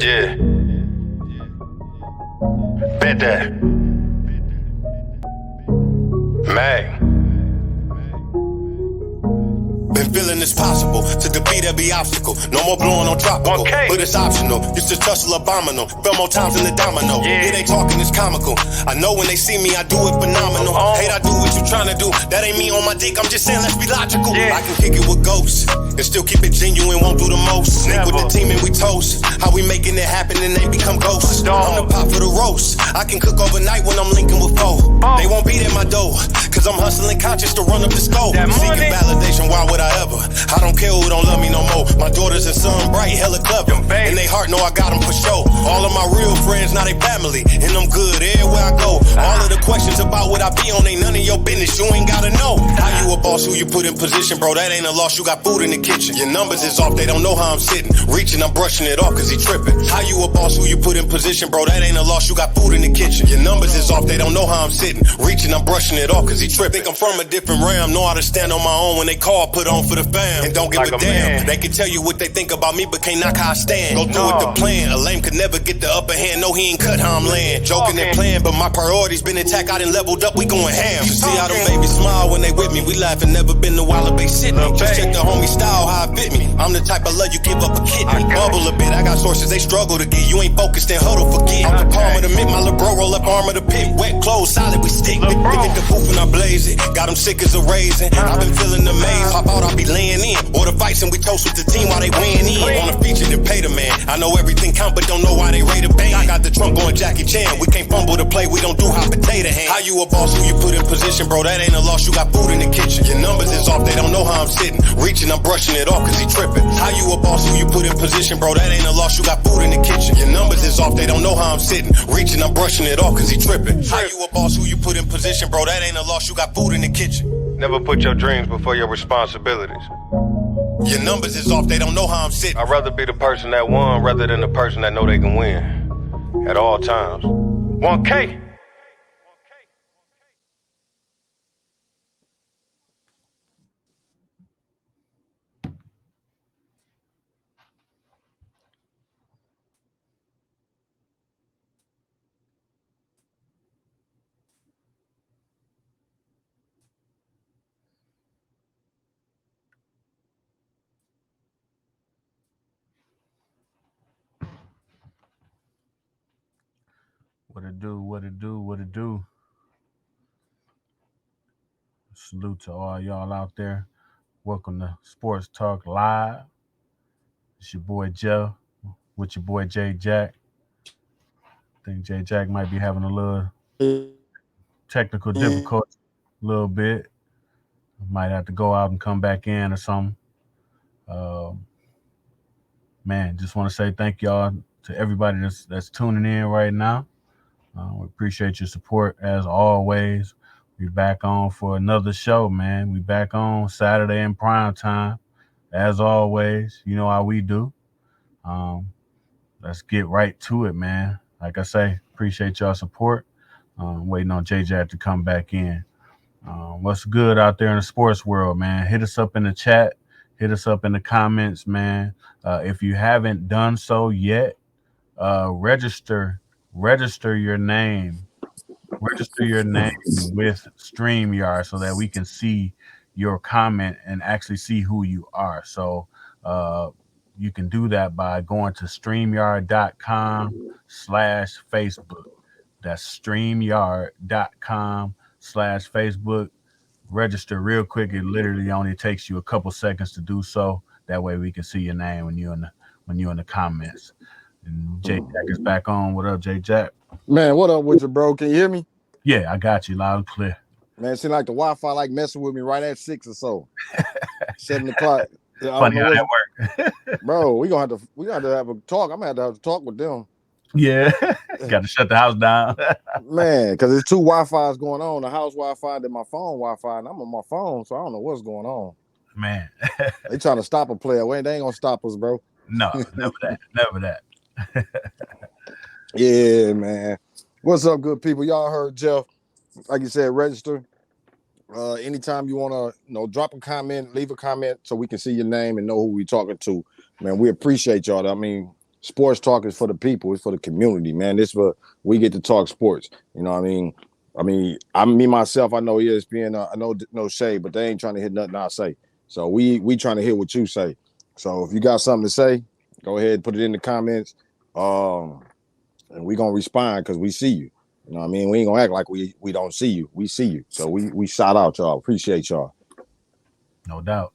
Yeah. Bet that. Mag. Been feeling it's possible to defeat every obstacle. No more blowing on tropical, 1K. but it's optional. Used to tussle abominable, fell more times than the domino. Yeah. They talking is comical. I know when they see me, I do it phenomenal. Hate I do what you tryna do. That ain't me on my dick. I'm just saying, let's be logical. Yeah. I can kick it with ghosts and still keep it genuine. Won't do the most. Sneak with the team and we toast. How we making it happen and they become ghosts. I'm the pop for the roast. I can cook overnight when I'm linking with foe. They won't beat at my door, cause I'm hustling conscious to run up the scope. Seeking validation, why would I ever? I don't care who don't love me no more. My daughters and son bright, hella clever. And they heart know I got them for sure. All of my real friends, now they family. And I'm good everywhere I go. All of the questions about what I be on ain't none of your business. You ain't gotta know. How you a boss, who you put in position, bro? That ain't a loss, you got food in the kitchen. Your numbers is off, they don't know how I'm sitting. Reaching, I'm brushing it off cause he tripping. How you a boss, who you put in position, bro? That ain't a loss, you got food in the kitchen. Your numbers is off, they don't know how I'm sitting. Reaching, I'm brushing it off cause he tripping. Think I'm from a different realm, know how to stand on my own when they call, put on for the fam. And don't give Like a a damn. man. They can tell you what they think about me, but can't knock how I stand. Go through with the plan. A lame could never get the upper hand. No, he ain't cut how I'm laying. Joking and playing, but my priorities been intact. I done leveled up, we going ham. You see how them babies smile when they with me. We laughing, never been the wild they sit me. Just check the homie style, how it fit me. I'm the type of love you give up a kidney. Bubble a bit, I got sources they struggle to get. You ain't focused and huddle, forget. I'm the palm of the mid, my little bro roll up arm of the pit. Wet clothes, solid, we stick. They get the booth and I blaze it. Got them sick as a raisin. I've been feeling the maze. Pop out, I'll be laying in. Or the fights and we toast with the team while they weighing in. On a feature, then pay the man. I know everything count, but don't know why they rate a bang. I got the trunk going Jackie Chan. We can't fumble the play, we don't do hot potato hand. How you a boss, who you put in position, bro? That ain't a loss, you got food in the kitchen. Your numbers is off, they don't know how I'm sitting. Reaching, I'm brushing it off cause he tripping. How you a boss, who you put in position, bro? That ain't a loss, you got food in the kitchen. Your numbers is off, they don't know how I'm sitting. Reaching, I'm brushing it off cause he tripping. How you a boss, who you put in position, bro? That ain't a loss, you got food in the kitchen. Never put your dreams before your responsibilities. Your numbers is off, they don't know how I'm sitting. I'd rather be the person that won rather than the person that know they can win. At all times. 1K. What it do, what it do, what it do. Salute to all y'all out there. Welcome to Sports Talk Live. It's your boy Jeff with your boy J Jack. I think J Jack might be having a little technical difficulty, a little bit. Might have to go out and come back in or something. Man, just want to say thank y'all to everybody that's tuning in right now. We appreciate your support as always. We back on for another show, man. We back on Saturday in prime time, as always. You know how we do. Let's get right to it, man. Like I say, appreciate y'all support. Waiting on JJ to come back in. What's good out there in the sports world, man? Hit us up in the chat. Hit us up in the comments, man. If you haven't done so yet, register your name. Register your name with StreamYard so that we can see your comment and actually see who you are. So you can do that by going to StreamYard.com/Facebook. That's StreamYard.com/Facebook. Register real quick. It literally only takes you a couple seconds to do so. That way we can see your name when you're in the comments. And J Jack is back on. What up, J Jack? Man, what up with you, bro? Can you hear me? Yeah, I got you loud and clear. Man, it seems like the Wi-Fi like messing with me right at 6 or so. 7 o'clock. Funny how that works. Bro, we gonna have to have a talk. I'm gonna have to talk with them. Yeah. Got to shut the house down. Man, because there's two Wi-Fi's going on, the house Wi-Fi and my phone Wi-Fi, and I'm on my phone, so I don't know what's going on. Man. They trying to stop a player. They ain't gonna stop us, bro. No, never that. Never that. Yeah, man. What's up, good people? Y'all heard Jeff. Like you said, register. Anytime you want to, drop a comment, leave a comment so we can see your name and know who we talking to. Man, we appreciate y'all. I mean, sports talk is for the people. It's for the community, man. This for we get to talk sports. You know what I mean? I me myself, I know ESPN, I know no shade, but they ain't trying to hit nothing I say. So we trying to hear what you say. So if you got something to say, go ahead and put it in the comments. And we gonna respond because we see you. You know what I mean? We ain't gonna act like we don't see you. We see you. So we shout out y'all. Appreciate y'all. No doubt.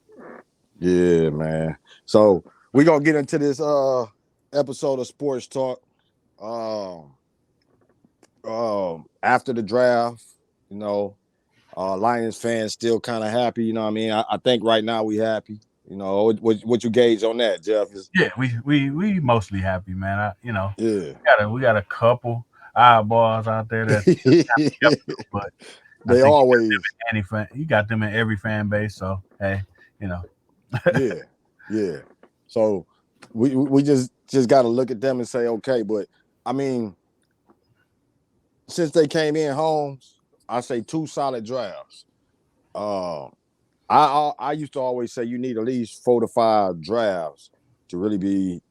Yeah, man. So we gonna get into this episode of Sports Talk. Um After the draft, you know, Lions fans still kind of happy, you know what I mean? I think right now we happy. You know, what you gauge on that, Jeff? Yeah, we mostly happy, man. Yeah. We got a couple eyeballs out there that's skeptical, but I They think always you got them in every fan base. So hey, you know. yeah. So we just got to look at them and say okay, but I mean, since they came in Holmes, I say 2 solid drafts. Uh, I used to always say you need at least 4 to 5 drafts to really be.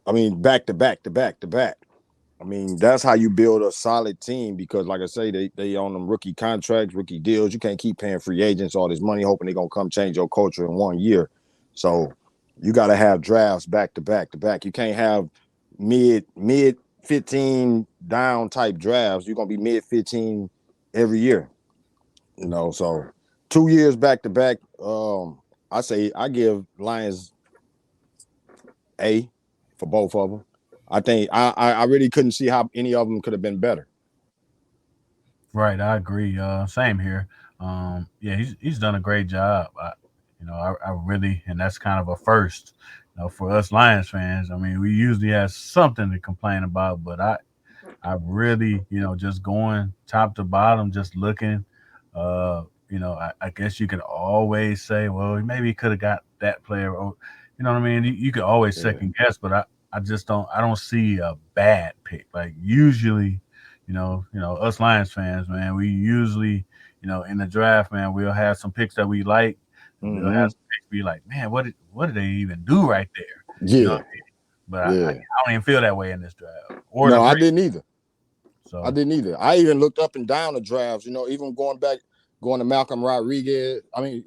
I mean, back to back to back to back. I mean, that's how you build a solid team because, like I say, they on them rookie contracts, rookie deals. You can't keep paying free agents all this money, hoping they're gonna come change your culture in 1 year. So you got to have drafts back to back to back. You can't have mid 15 down type drafts. You're gonna be mid 15 every year. You know, so 2 years back to back. I say I give Lions A for both of them. I think I really couldn't see how any of them could have been better. Right, I agree. Same here. Yeah, he's done a great job. I really, and that's kind of a first, for us Lions fans. I mean, we usually have something to complain about, but I really, just going top to bottom, just looking. I guess you could always say, well, maybe he could have got that player, or you know what I mean. You could always Yeah. second guess, but I just don't. I don't see a bad pick. Like usually, us Lions fans, man, we usually, in the draft, man, we'll have some picks that we like, and we'll have Mm-hmm. some picks be like, man, what did they even do right there? You know, Yeah, but I yeah. don't even feel that way in this draft or the No, I pre. didn't either. I So didn't either. I even looked up and down the drafts. You know, even going to Malcolm Rodriguez. I mean,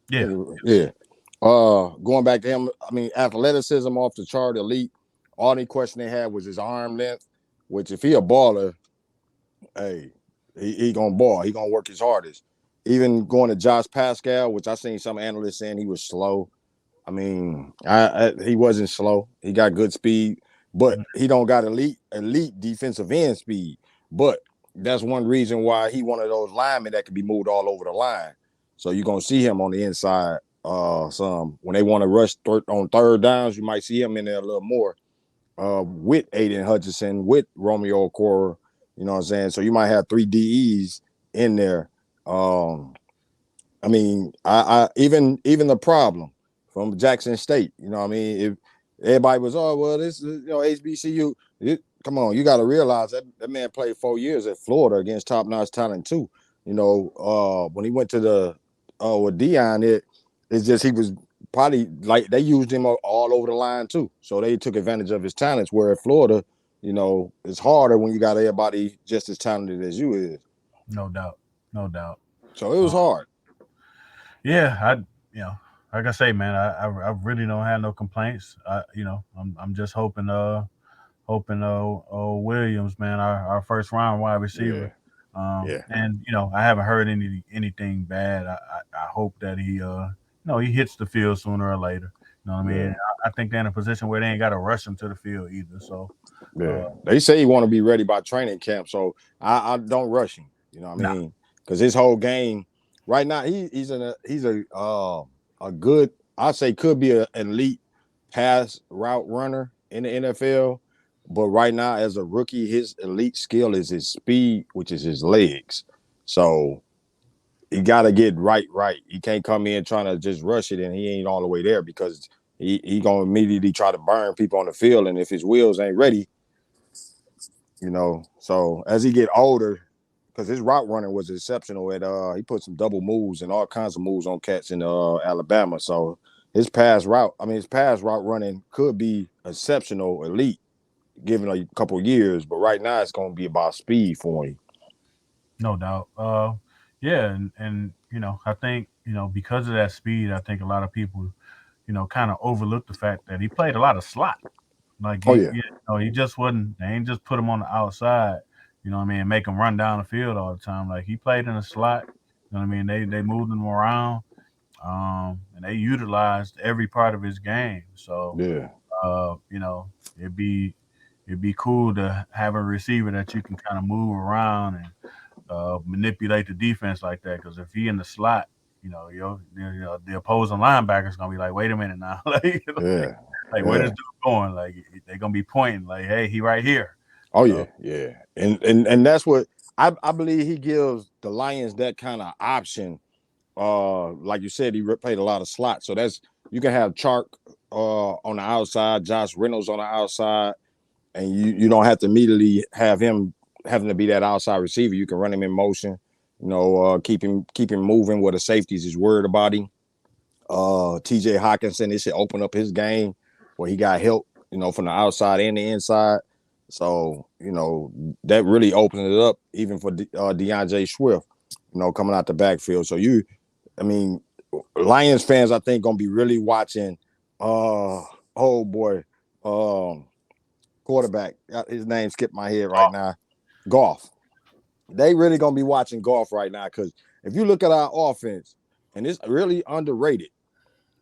yeah, yeah. Going back to him. I mean, athleticism off the chart, elite. Only question they had was his arm length. Which, if he a baller, hey, he gonna ball. He gonna work his hardest. Even going to Josh Pascal, which I seen some analysts saying he was slow. I mean, he wasn't slow. He got good speed, but he don't got elite defensive end speed. But that's one reason why he one of those linemen that can be moved all over the line. So you're gonna see him on the inside. Some when they want to rush on third downs, you might see him in there a little more. With Aiden Hutchinson, with Romeo Okoro, you know what I'm saying. So you might have 3 DEs in there. Um, I mean, I even the problem from Jackson State, you know what I mean? If everybody was, oh, well, this is, HBCU, come on, you got to realize that man played 4 years at Florida against top-notch talent too. When he went to the with Dion, it's just he was probably like they used him all over the line too. So they took advantage of his talents. Where at Florida, it's harder when you got everybody just as talented as you is. no doubt, no doubt. So it was hard. Yeah, you know, like I say, man, I really don't have no complaints. I'm just hoping Williams, man, our first round wide receiver. Yeah. Yeah. And I haven't heard anything bad. I hope that he hits the field sooner or later. You know what I mean? Yeah. I think they're in a position where they ain't got to rush him to the field either. So, Yeah, they say he want to be ready by training camp, so I don't rush him. You know what I nah, mean? Because his whole game right now, he's a good, I say could be an elite pass route runner in the NFL, but right now as a rookie, his elite skill is his speed, which is his legs. So he got to get right. He can't come in trying to just rush it, and he ain't all the way there because he gonna immediately try to burn people on the field, and if his wheels ain't ready. So as he get older, because his route running was exceptional he put some double moves and all kinds of moves on cats in Alabama. So his pass route running could be exceptional, elite, given a couple years. But right now, it's going to be about speed for him. No doubt. Yeah, and I think because of that speed, I think a lot of people kind of overlooked the fact that he played a lot of slot. Like Oh yeah, he just wasn't. They ain't just put him on the outside. You know what I mean? And make him run down the field all the time. Like he played in a slot. You know what I mean? They moved him around, and they utilized every part of his game. So, yeah, uh, you know, it'd be it'd be cool to have a receiver that you can kind of move around and manipulate the defense like that. Because if he in the slot, the opposing linebacker's gonna be like, wait a minute now, yeah, like where this yeah. dude going? Like they're gonna be pointing like, hey, he right here. Oh So yeah, yeah. And that's what I believe he gives the Lions that kind of option. Like you said, he played a lot of slots, so that's you can have Chark on the outside, Josh Reynolds on the outside, and you don't have to immediately have him having to be that outside receiver. You can run him in motion, keep him moving where the safeties is worried about him. TJ Hawkinson, it should open up his game where he got help, from the outside and the inside. So, that really opens it up even for DeAndre Swift, coming out the backfield. So I mean, Lions fans, I think, gonna be really watching oh boy, quarterback. His name skipped my head right now. Goff. They really gonna be watching Goff right now because if you look at our offense, and it's really underrated.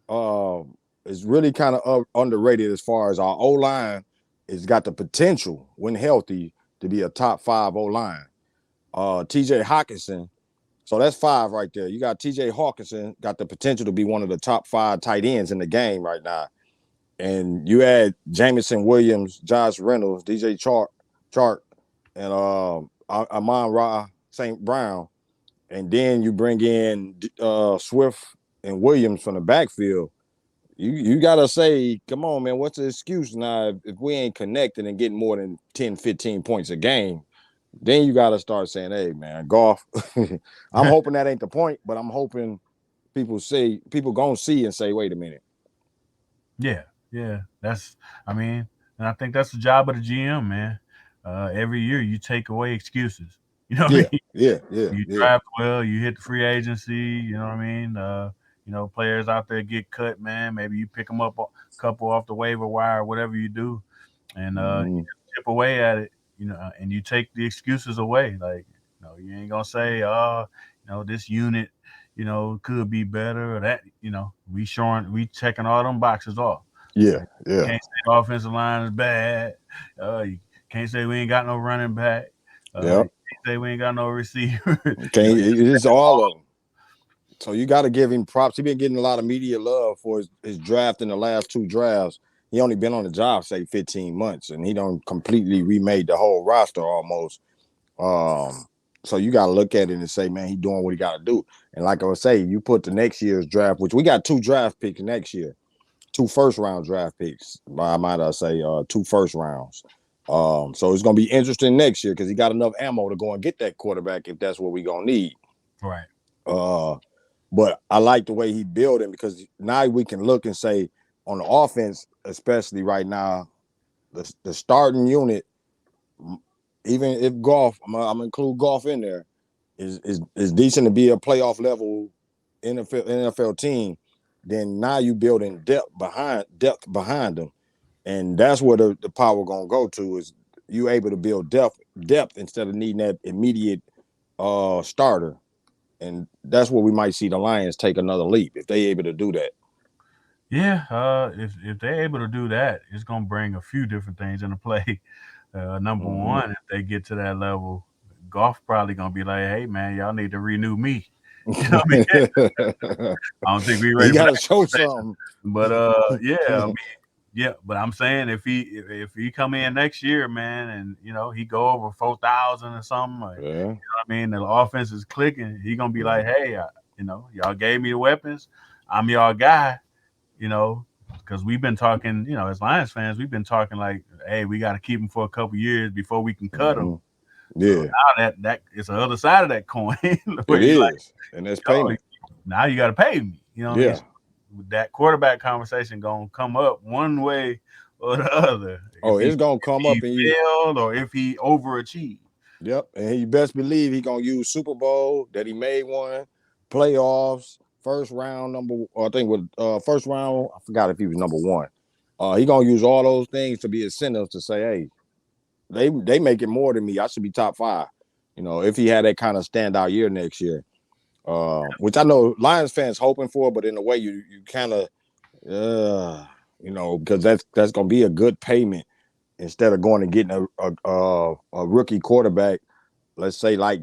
It's really kind of underrated as far as our O line has got the potential, when healthy, to be a top 5 O line. TJ Hawkinson, so that's 5 right there. You got TJ Hawkinson, got the potential to be one of the top 5 tight ends in the game right now. And you add Jamison Williams, Josh Reynolds, DJ Chark, and Amon-Ra St. Brown. And then you bring in Swift and Williams from the backfield. You gotta say, come on, man, what's the excuse now if we ain't connecting and getting more than 10, 15 points a game? Then you gotta start saying, hey, man, Goff. I'm hoping that ain't the point, but I'm hoping people gonna see and say, wait a minute. yeah, and I think that's the job of the GM, man. Every year you take away excuses. You know what I Yeah, mean? yeah, yeah, You yeah. draft well, you hit the free agency. You know what I mean? Players out there get cut, man. Maybe you pick them up a couple off the waiver wire, whatever you do, and you Mm-hmm. just chip away at it. And you take the excuses away. Like, you ain't gonna say, oh, this unit, could be better or that. We checking all them boxes off. Yeah, Like, you yeah, can't say the offensive line is bad. You can't say we ain't got no running back. yeah. You can't say we ain't got no receiver. Okay, it's all of them. So you got to give him props. He's been getting a lot of media love for his draft in the last 2 drafts. He only been on the job, say, 15 months, and he done completely remade the whole roster almost. So you got to look at it and say, man, he doing what he got to do. And like I was saying, you put the next year's draft, which we got 2 draft picks next year, 2 first-round draft picks. I might say 2 first rounds. So it's going to be interesting next year because he got enough ammo to go and get that quarterback if that's what we going to need. Right. But I like the way he built him because now we can look and say on the offense, especially right now, the starting unit, even if Goff, I'm gonna include Goff in there, is decent to be a playoff level NFL team. Then now you building depth behind them, and that's where the power gonna go to is you able to build depth instead of needing that immediate starter. And that's where we might see the Lions take another leap if they able to do that. Yeah, if they're able to do that, it's gonna bring a few different things into play. Number Mm-hmm. one, if they get to that level, golf probably gonna be like, "Hey, man, y'all need to renew me." You know what I mean? I don't think we He ready for got to that show conversation. something. But yeah, I mean, yeah. But I'm saying if he come in next year, man, and he go over 4,000 or something, or, Yeah. I mean, the offense is clicking. He gonna be like, "Hey, y'all gave me the weapons. I'm y'all guy." Because we've been talking, as Lions fans, we've been talking like, hey, we got to keep him for a couple years before we can cut him. Mm-hmm. So Yeah. now that it's the other side of that coin, where It you like, is, and that's yo, payment. now you got to pay me. You know what I mean? Yeah. that quarterback conversation gonna come up one way or the other. Oh, If it's gonna come he up and you. failed or if he overachieved. Yep, and you best believe he gonna use Super Bowl that he made one, playoffs, first round number. Or I think with first round, I forgot if he was number one. He gonna use all those things to be incentives to say, hey, they make it more than me. I should be top five. You know, if he had that kind of standout year next year, which I know Lions fans hoping for, but in a way you kind of, you know, because that's gonna be a good payment instead of going and getting a rookie quarterback, let's say like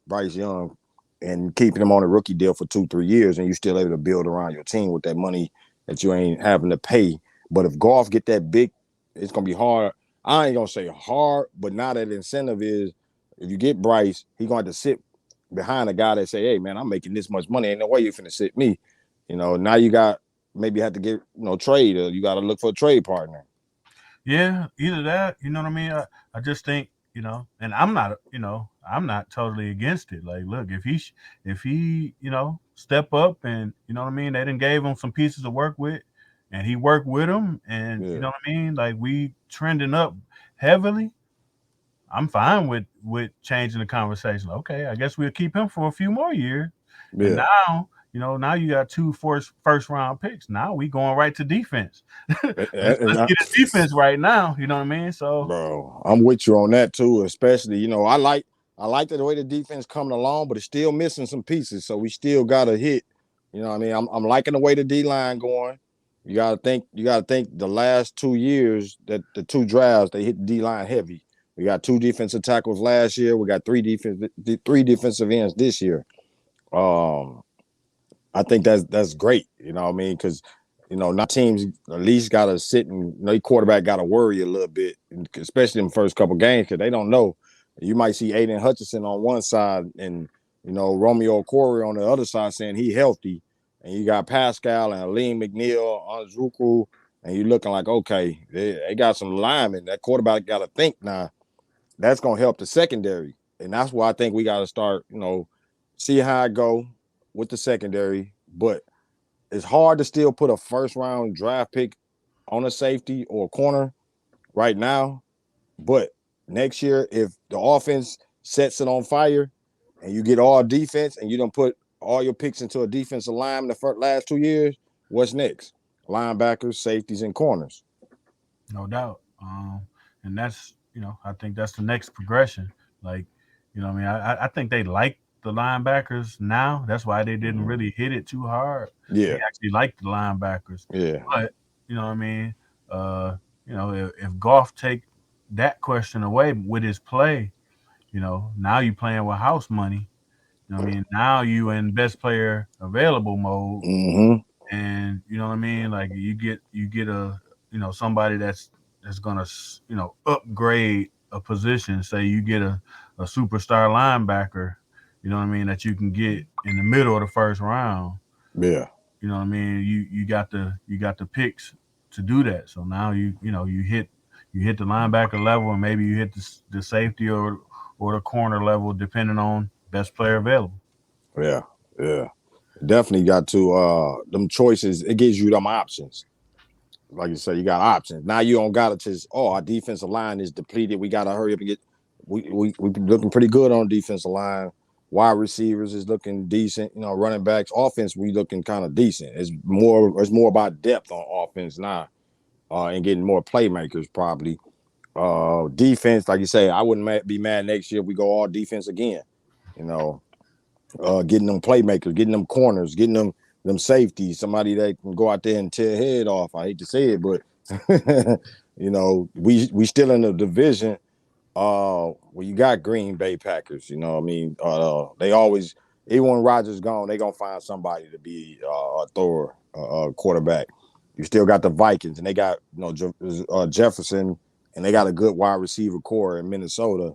Bryce Young, and keeping him on a rookie deal for 2-3 years, and you still able to build around your team with that money that you ain't having to pay. But if Goff get that big, it's gonna be hard. I ain't gonna say hard, but now that incentive is if you get Bryce, he gonna have to sit behind a guy that say, hey man, I'm making this much money. Ain't no way you finna sit me. You know, now you got maybe have to get trade, or you gotta look for a trade partner. Yeah, either that, you know what I mean? I just think, and I'm not totally against it. Like, look, if he, step up and, you know what I mean, they didn't gave him some pieces to work with and he worked with them and, you Yeah. know what I mean? Like we trending up heavily. I'm fine with changing the conversation. Okay, I guess we'll keep him for a few more years. And Yeah. now you got two first round picks. Now we going right to defense. let's get a defense right now. You know what I mean? So, bro, I'm with you on that too. Especially, I like the way the defense coming along, but it's still missing some pieces. So we still got to hit. You know what I mean? I'm liking the way the D line going. You gotta think the last 2 years that the two drafts they hit the D line heavy. We got 2 defensive tackles last year. We got 3 defensive ends this year. I think that's great. You know what I mean? Because not teams at least got to sit and your quarterback got to worry a little bit, especially in the first couple games because they don't know. You might see Aiden Hutchinson on one side and Romeo Corey on the other side saying he healthy, and you got Pascal and Aleem McNeil, Onzuku, and you looking like okay, they got some linemen. That quarterback got to think now. That's gonna help the secondary, and that's why I think we got to start. See how it go with the secondary, but it's hard to still put a first round draft pick on a safety or a corner right now. But next year, if the offense sets it on fire and you get all defense and you don't put all your picks into a defensive line in the last 2 years, what's next? Linebackers, safeties, and corners. no doubt. And that's, I think that's the next progression. Like, I mean, I think they like the linebackers now. That's why they didn't really hit it too hard. They Yeah. actually like the linebackers. Yeah. But, what I mean? If Goff take that question away with his play, now you playing with house money. You know what I mean? Now you in best player available mode. Mm-hmm. And you know what I mean? Like you get a somebody that's gonna upgrade a position. Say you get a superstar linebacker, you know what I mean, that you can get in the middle of the first round. Yeah. You know what I mean? You got the picks to do that. So now you hit the linebacker level and maybe you hit the safety or the corner level depending on best player available. Yeah. Yeah. Definitely got to them choices. It gives you them options. Like you said, you got options. Now you don't got to just, our defensive line is depleted. We got to hurry up and get. We looking pretty good on defensive line. Wide receivers is looking decent. Running backs, offense we looking kind of decent. It's more about depth on offense now, and getting more playmakers probably. Defense, like you say, I wouldn't be mad next year if we go all defense again. Getting them playmakers, getting them corners, getting them safeties, somebody that can go out there and tear head off. I hate to say it, but we still in the division where you got Green Bay Packers. I mean, they always, even when Rodgers gone, they gonna find somebody to be a thrower, quarterback. You still got the Vikings, and they got Jefferson, and they got a good wide receiver core in Minnesota.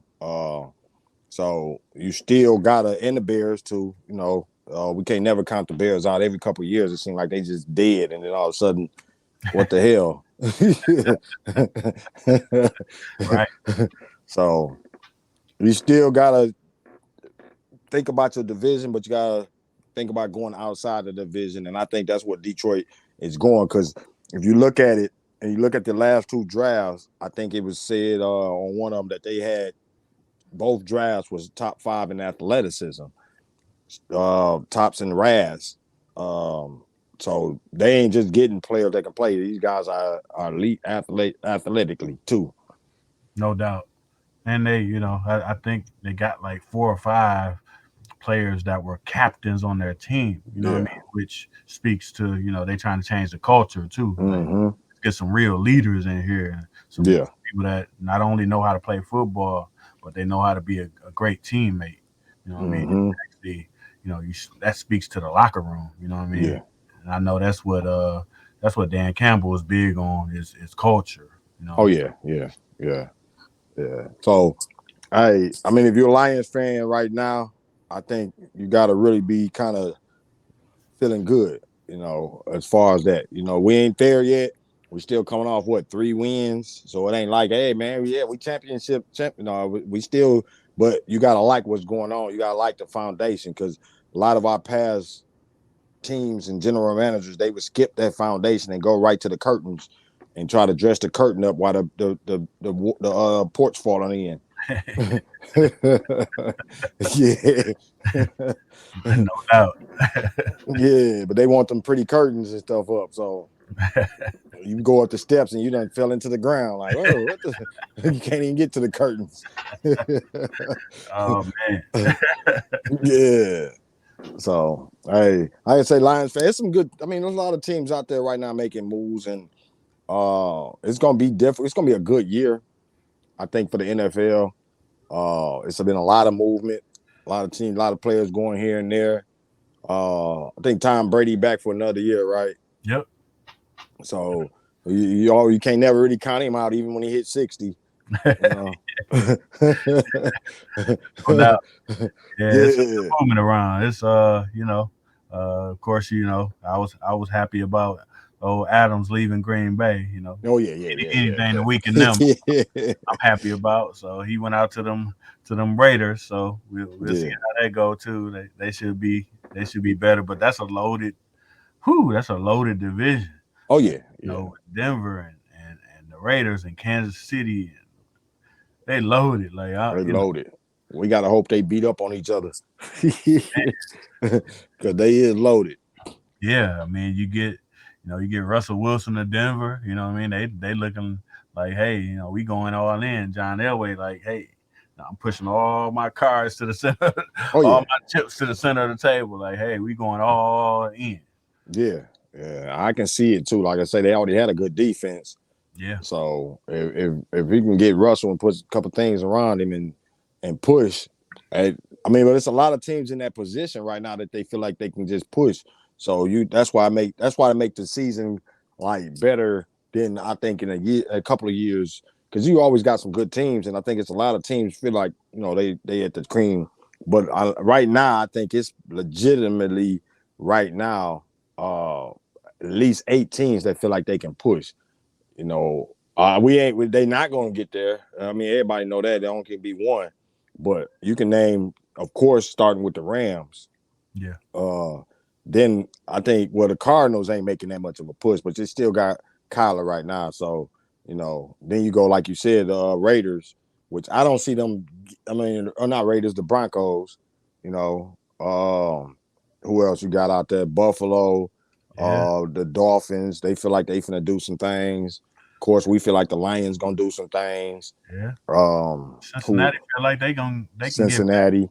So you still gotta, and the Bears too. We can't never count the Bears out. Every couple of years, it seems like they just dead, and then all of a sudden, what the hell? Right. So you still gotta think about your division, but you gotta think about going outside the division, and I think that's what Detroit is going. Because if you look at it and you look at the last 2 drafts, I think it was said on one of them that they had both drafts was top 5 in athleticism, tops in RAS. So they ain't just getting players that can play. These guys are elite athletically too. No doubt. And they, I think they got like 4 or 5 players that were captains on their team, what I mean? Which speaks to, they trying to change the culture too. Mm-hmm. Like, get some real leaders in here. Some people that not only know how to play football, but they know how to be a great teammate. You know what I mean? Actually, that speaks to the locker room. You know what I mean? Yeah. And I know that's what Dan Campbell is big on is culture. Oh yeah. So I mean, if you're a Lions fan right now, I think you got to really be kind of feeling good, as far as that. We ain't there yet. We're still coming off 3 wins, so it ain't like, hey man, we championship champion. No, we still, but you gotta like what's going on. You gotta like the foundation, because a lot of our past teams and general managers, they would skip that foundation and go right to the curtains and try to dress the curtain up while the porch falling in. Yeah. No doubt. Yeah, but they want them pretty curtains and stuff up. So you go up the steps and you done fell into the ground. Like, oh, what the? You can't even get to the curtains. Oh man. Yeah. So I say Lions fan. It's some good. I mean, there's a lot of teams out there right now making moves, and it's gonna be different. It's gonna be a good year, I think, for the NFL. It's been a lot of movement, a lot of teams, a lot of players going here and there. I think Tom Brady back for another year, right? Yep. So you can't never really count him out, even when he hit 60. No doubt. It's a movement around. It's of course, I was happy about Adams leaving Green Bay. Oh yeah. Anything to weaken them, I'm happy about. So he went out to them Raiders. So we'll see how they go too. They should be better. But that's a loaded division. Oh yeah. Denver and the Raiders and Kansas City, they loaded. They loaded. We gotta hope they beat up on each other, because they is loaded. Yeah, I mean, you get Russell Wilson to Denver. You know what I mean? They looking like, hey, we going all in. John Elway, like, hey, I'm pushing all my cards to the center, all my chips to the center of the table. Like, hey, we going all in. Yeah, I can see it too. Like I say, they already had a good defense. Yeah. So if we can get Russell and put a couple things around him and push, but it's a lot of teams in that position right now that they feel like they can just push. So that's why I make the season like better than I think in a couple of years, because you always got some good teams, and I think it's a lot of teams feel like they at the cream. But right now, I think it's legitimately right now at least 8 teams that feel like they can push. They not going to get there. I mean, everybody know that. They only can be one. But you can name, of course, starting with the Rams. Yeah. Then I think, the Cardinals ain't making that much of a push, but they still got Kyler right now. So, then you go, like you said, Raiders, which I don't see them. I mean, or not Raiders, the Broncos. Who else you got out there? Buffalo. The Dolphins, they feel like they finna do some things. Of course, we feel like the Lions gonna do some things. Yeah. Cincinnati feel like they can Cincinnati.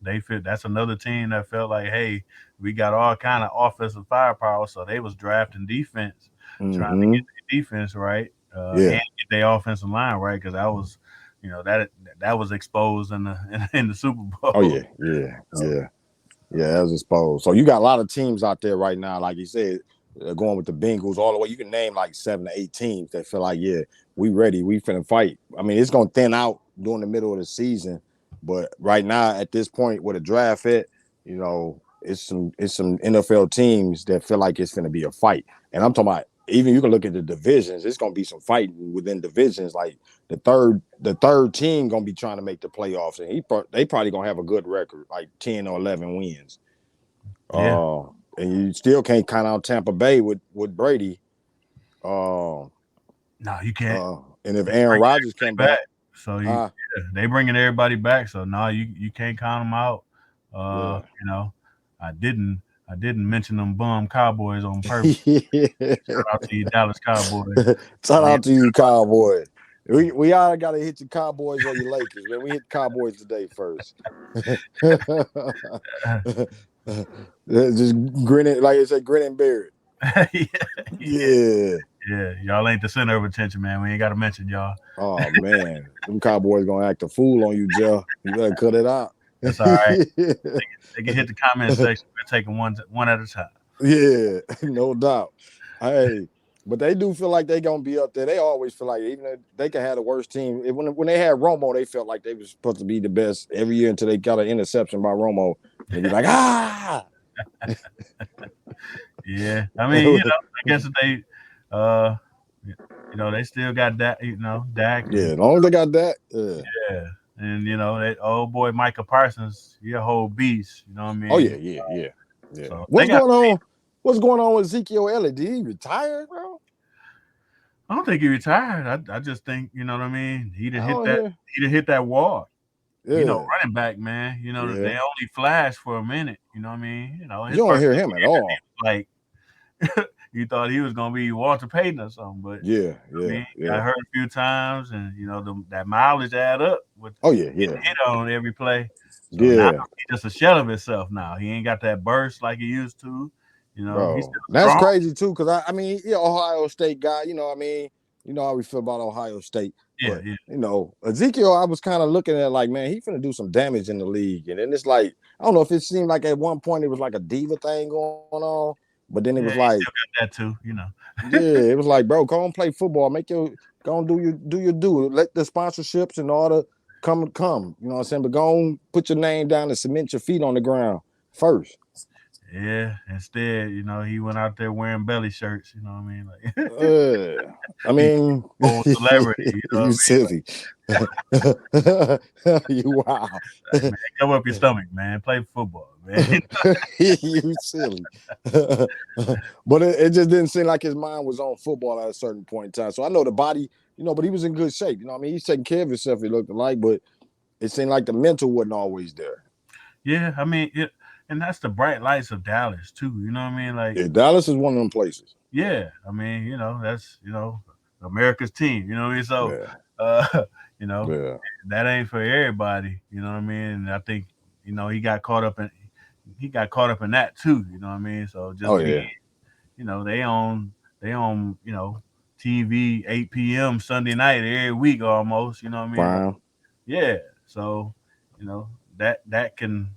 They feel that's another team that felt like, hey, we got all kind of offensive firepower, so they was drafting defense, trying to get the defense right, and get their offensive line right, because that was, that was exposed in the Super Bowl. Oh yeah. Yeah, that was exposed. So you got a lot of teams out there right now, like you said, going with the Bengals all the way. You can name like 7 to 8 teams that feel like, yeah, we ready. We finna fight. I mean, it's going to thin out during the middle of the season. But right now, at this point, with a draft hit, it's some NFL teams that feel like it's finna be a fight. And I'm talking about, even you can look at the divisions. It's going to be some fighting within divisions. Like the third team going to be trying to make the playoffs, and they probably going to have a good record, like 10 or 11 wins. Yeah. And you still can't count out Tampa Bay with Brady. No, you can't. And if They Aaron bringing Rodgers come everybody back, so they bringing everybody back. So no, you can't count them out. yeah. You know, I didn't mention them bum Cowboys on purpose. Yeah. Shout out to you, Dallas Cowboys. Shout Yeah, out to you, Cowboys. We all got to hit your Cowboys or your Lakers, man. We hit Cowboys today first. Just grinning, like I said, grinning beard. yeah, Yeah. yeah. Y'all ain't the center of attention, man. We ain't got to mention y'all. Oh man, them Cowboys gonna act a fool on you, Jeff. You better cut it out. That's all right. They can hit the comment section. We're taking one at a time. Yeah, no doubt. Hey, but they do feel like they gonna be up there. They always feel like even if they can have the worst team. When they had Romo, they felt like they was supposed to be the best every year until they got an interception by Romo. They'd be like, Yeah, I mean, I guess if they, they still got that, Dak. Yeah, as long as they got that. Yeah, and that old boy Micah Parsons, he a whole beast. You know what I mean? Oh yeah. So What's going on? What's going on with Ezekiel Elliott? Did he retire, bro? I don't think he retired. I just think, you know what I mean. He didn't hit that wall. Yeah. Running back, man. They only flashed for a minute. You know what I mean? You don't hear him at all. Like you thought he was gonna be Walter Payton or something, but I heard a few times, and that mileage add up with hit on every play. So now he's just a shell of himself now. He ain't got that burst like he used to. Bro, that's crazy too, because I mean, Ohio State guy, you know what I mean? You know how we feel about Ohio State. Yeah, but, Ezekiel, I was kind of looking at like, man, he finna do some damage in the league. And then it's like, I don't know if it seemed like at one point it was like a diva thing going on, but then it was like still got that too, yeah, it was like, bro, go and play football, go and do your due. Let the sponsorships and all the come. You know what I'm saying? But go and put your name down and cement your feet on the ground first. Yeah. Instead, he went out there wearing belly shirts. You know what I mean? Like, I mean, celebrity. You silly. You wow. Man, cover up your stomach, man. Play football, man. You silly. But it just didn't seem like his mind was on football at a certain point in time. So I know the body, but he was in good shape. You know what I mean? He's taking care of himself, he looked like, but it seemed like the mental wasn't always there. Yeah, I mean, and that's the bright lights of Dallas too. You know what I mean? Like Dallas is one of them places. Yeah, I mean, that's America's team. You know what I mean? So, that ain't for everybody. You know what I mean? And I think he got caught up in that too. You know what I mean? So just they on TV 8 p.m. Sunday night every week almost. You know what I mean? Wow. Yeah. So that can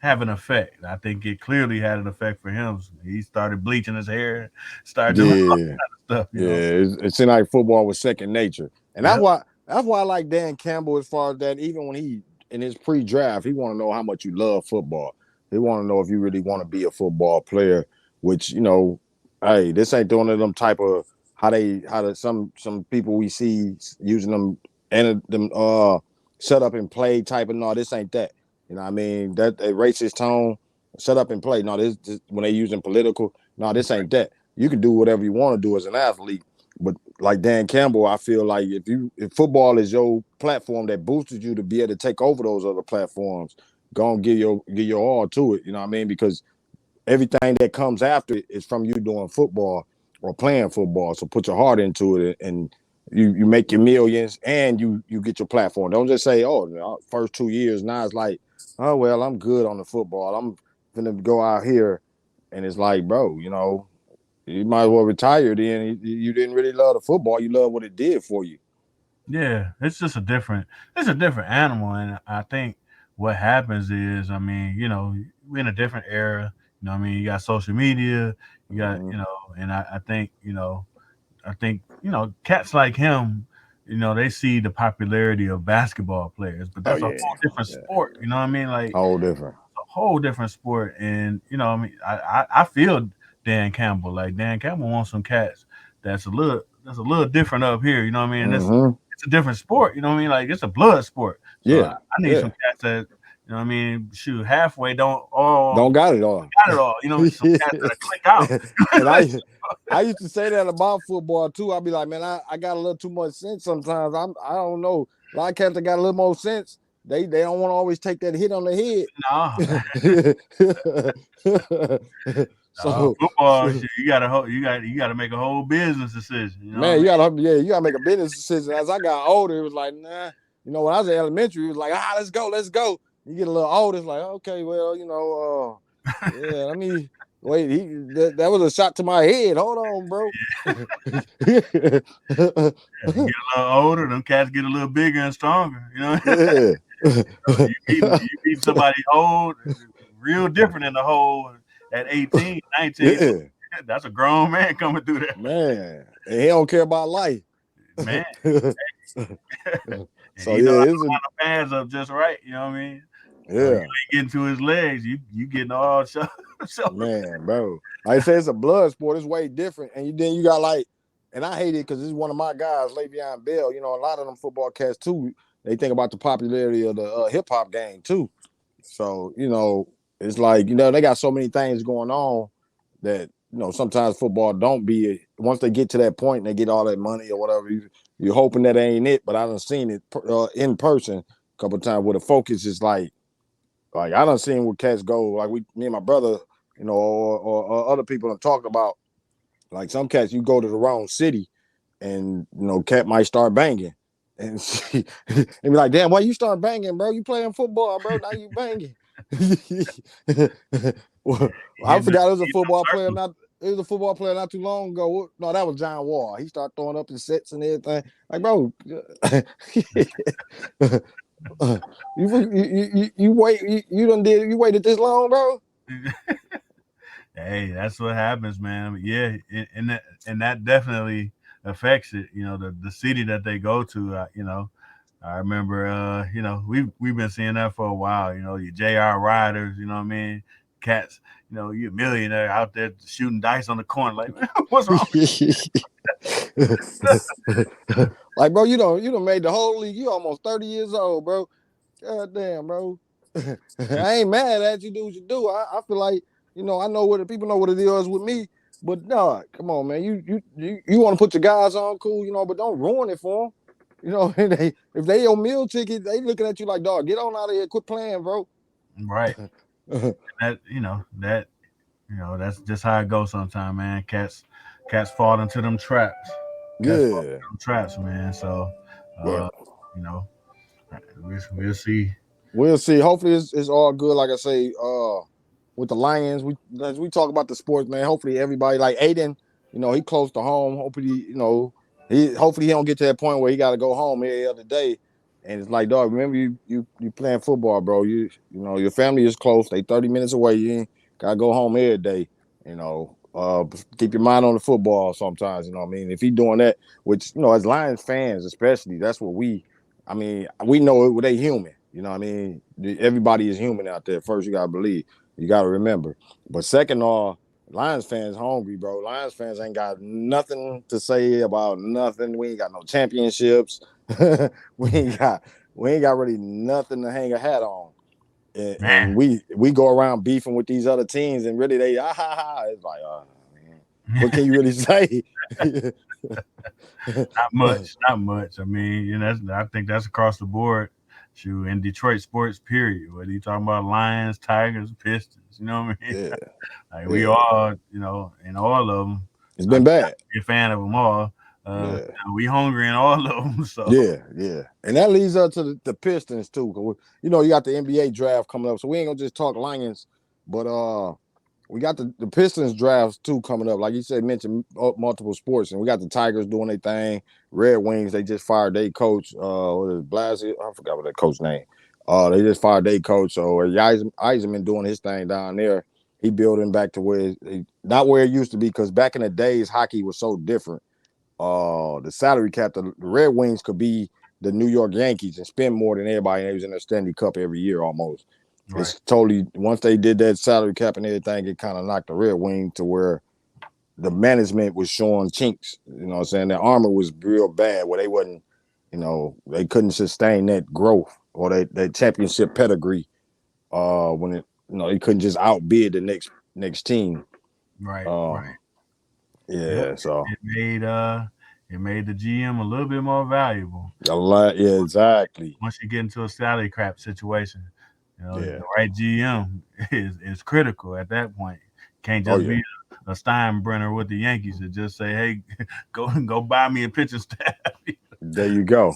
have an effect. I think it clearly had an effect for him. He started bleaching his hair, started doing all that kind of stuff. It seemed like football was second nature, and that's why I like Dan Campbell as far as that. Even when he in his pre-draft, he want to know how much you love football. He want to know if you really want to be a football player. Which hey, this ain't one of them type of how some people we see using them and them shut up and play type of. No, this ain't that. You know what I mean? That racist tone, shut up and play. No, this when they using political. No, this ain't that. You can do whatever you want to do as an athlete. But like Dan Campbell, I feel like if football is your platform that boosted you to be able to take over those other platforms, go and give your all to it. You know what I mean? Because everything that comes after it is from you doing football or playing football. So put your heart into it and you make your millions and you get your platform. Don't just say, first 2 years, now it's like, oh, well, I'm good on the football. I'm going to go out here. And it's like, bro, you might as well retire then. You didn't really love the football. You love what it did for you. Yeah, it's a different animal. And I think what happens is, I mean, we're in a different era. You know what I mean? You got social media, you got, and I think, cats like him, they see the popularity of basketball players, but that's a whole different sport. You know what I mean? Like whole different sport. And I mean, I feel Dan Campbell. Like Dan Campbell wants some cats that's a little different up here. You know what I mean? It's a different sport. You know what I mean? Like it's a blood sport. So I need some cats You know what I mean? Shoot, halfway don't got it all. got it all. You know, some cats gotta click out. And I used to say that about football too. I'd be like, man, I got a little too much sense sometimes. I don't know. A lot of cats that got a little more sense. They don't want to always take that hit on the head. No. So football, you gotta make a whole business decision. You know man, you gotta make a business decision. As I got older, it was like, nah. You know, when I was in elementary, it was like, let's go. You get a little older, it's like, okay, well, you know, yeah, let me wait. That was a shot to my head. Hold on, bro. You get a little older, them cats get a little bigger and stronger. You know, you beat somebody old, real different in the hole at 18, 19. Yeah. That's a grown man coming through there. Man, and he don't care about life. Man. So you know, yeah, line the pads up just right. You know what I mean? Yeah. You ain't getting to his legs. You getting all shut. Man, bro. Like I say, it's a blood sport. It's way different. And then you got like, and I hate it because this is one of my guys, Le'Veon Bell. You know, a lot of them football cats too. They think about the popularity of the hip hop game too. So you know, it's like, you know, they got so many things going on that, you know, sometimes football don't be, once they get to that point and they get all that money or whatever, you're hoping that ain't it. But I done seen it in person a couple of times where the focus is like I done seen where cats go, like me and my brother, you know, or other people have talked about, like some cats, you go to the wrong city and, you know, cat might start banging. And she and be like, damn, why you start banging, bro? You playing football, bro. Now you banging. Well, I forgot it was a football player. It was a football player not too long ago. No, that was John Wall. He started throwing up his sets and everything. Like, bro, you waited this long, bro? Hey, that's what happens, man. Yeah, and that definitely affects it. You know, the city that they go to. You know, I remember. You know, we've been seeing that for a while. You know, your JR riders. You know what I mean? Cats. You know, you're a millionaire out there shooting dice on the corner. Like, what's wrong? Like, bro, you done made the whole league. You almost 30 years old, bro. God damn, bro. I ain't mad at you. Do what you do. I feel like, you know, I know what people know what it is with me. But no, come on, man. You want to put your guys on, cool, you know, but don't ruin it for them. You know, if they your meal ticket, they looking at you like, dog, get on out of here, quit playing, bro. Right. That's just how it goes sometimes, man. Cats fall into them traps. Them traps, man. So, you know, we'll see. We'll see. Hopefully, it's all good. Like I say, with the Lions, as we talk about the sports, man. Hopefully, everybody like Aiden, you know, he close to home. Hopefully, you know, hopefully he don't get to that point where he got to go home every other day. And it's like, dog, remember you playing football, bro. You know, your family is close. They 30 minutes away. You ain't gotta go home every day. You know, keep your mind on the football sometimes. You know what I mean? If he doing that, which, you know, as Lions fans especially, that's what we know they human. You know what I mean? Everybody is human out there. First, you gotta believe. You gotta remember. But second, Lions fans hungry, bro. Lions fans ain't got nothing to say about nothing. We ain't got no championships. we ain't got really nothing to hang a hat on. And we go around beefing with these other teams, and really they it's like, man, what can you really say? Not much. I mean, you know, I think that's across the board. Shoot, in Detroit sports, period. Whether you talking about Lions, Tigers, Pistons, you know what I mean? Yeah. Like we all, you know, in all of them. It's been bad. Be a fan of them all. We hungry in all of them. So yeah, and that leads up to the Pistons too. You know, you got the NBA draft coming up, so we ain't gonna just talk Lions, but we got the Pistons drafts too coming up. Like you said, mentioned multiple sports, and we got the Tigers doing their thing. Red Wings, they just fired their coach. What is Blasey? I forgot what that coach name. They just fired their coach. So Yzerman doing his thing down there. He building back to where not where it used to be, because back in the days, hockey was so different. The salary cap, the Red Wings could be the New York Yankees and spend more than everybody. They was in the Stanley Cup every year almost. Right. It's totally, once they did that salary cap and everything, it kind of knocked the Red Wing to where the management was showing chinks. You know what I'm saying? Their armor was real bad where they wasn't, you know, they couldn't sustain that growth or that championship pedigree. when it he couldn't just outbid the next team. Right. Yeah, Yep. so It made the GM a little bit more valuable. a lot. Yeah, exactly. Once you get into a salary cap situation, Yeah. the right GM is critical at that point. Can't Oh just yeah. be a Steinbrenner with the Yankees and just say, "Hey, go buy me a pitching staff." There you go.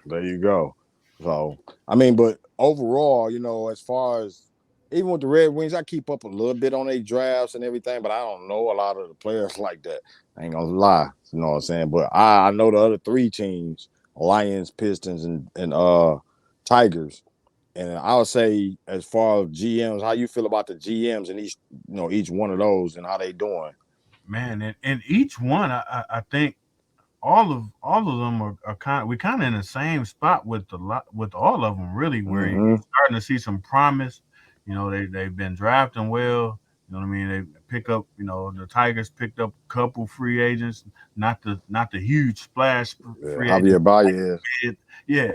There you go. So I mean, but overall, as far as even with the Red Wings, I keep up a little bit on their drafts and everything, but I don't know a lot of the players like that. I ain't gonna lie, you know what I'm saying? But I know the other three teams: Lions, Pistons, and Tigers. And I would say, as far as GMs, how you feel about the GMs and each one of those and how they doing? Man, and each one, I think all of them are kind of in the same spot with with all of them really, where you're Mm-hmm. starting to see some promise. They've been drafting well. You know what I mean? They pick up. The Tigers picked up a couple free agents, not the huge splash Yeah, free agents. Javier Baez. Yeah,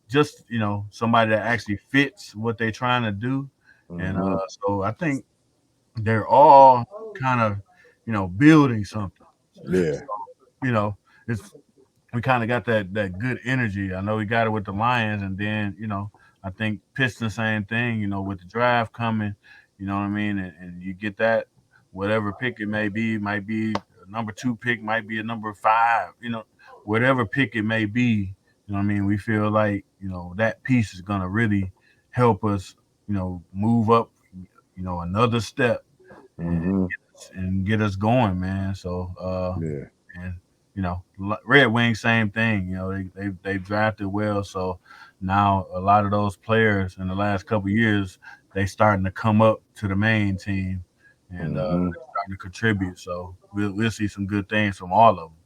just somebody that actually fits what they're trying to do, and Mm-hmm. so I think they're all kind of building something. Yeah. You know, it's we kind of got that good energy. I know we got it with the Lions, and then I think Pistons same thing. With the draft coming, you know what I mean, and you get that whatever pick it may be, might be a number 2 pick, might be a number 5, whatever pick it may be. You know what I mean. We feel like that piece is gonna really help us, move up, another step and Mm-hmm. get us going, man. So Yeah. and Red Wings, same thing. They drafted well, so now a lot of those players in the last couple of years they starting to come up to the main team and Mm-hmm. they're starting to contribute. So we'll see some good things from all of them.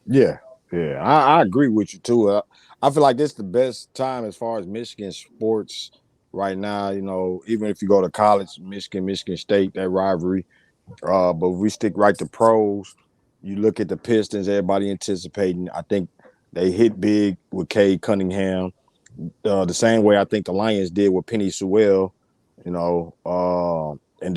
Yeah. Yeah. I agree with you too. I feel like this is the best time as far as Michigan sports right now. Even if you go to college, Michigan State, that rivalry. But we stick right to pros. You look at the Pistons, everybody anticipating. I think they hit big with Cade Cunningham. The same way I think the Lions did with Penny Sewell, and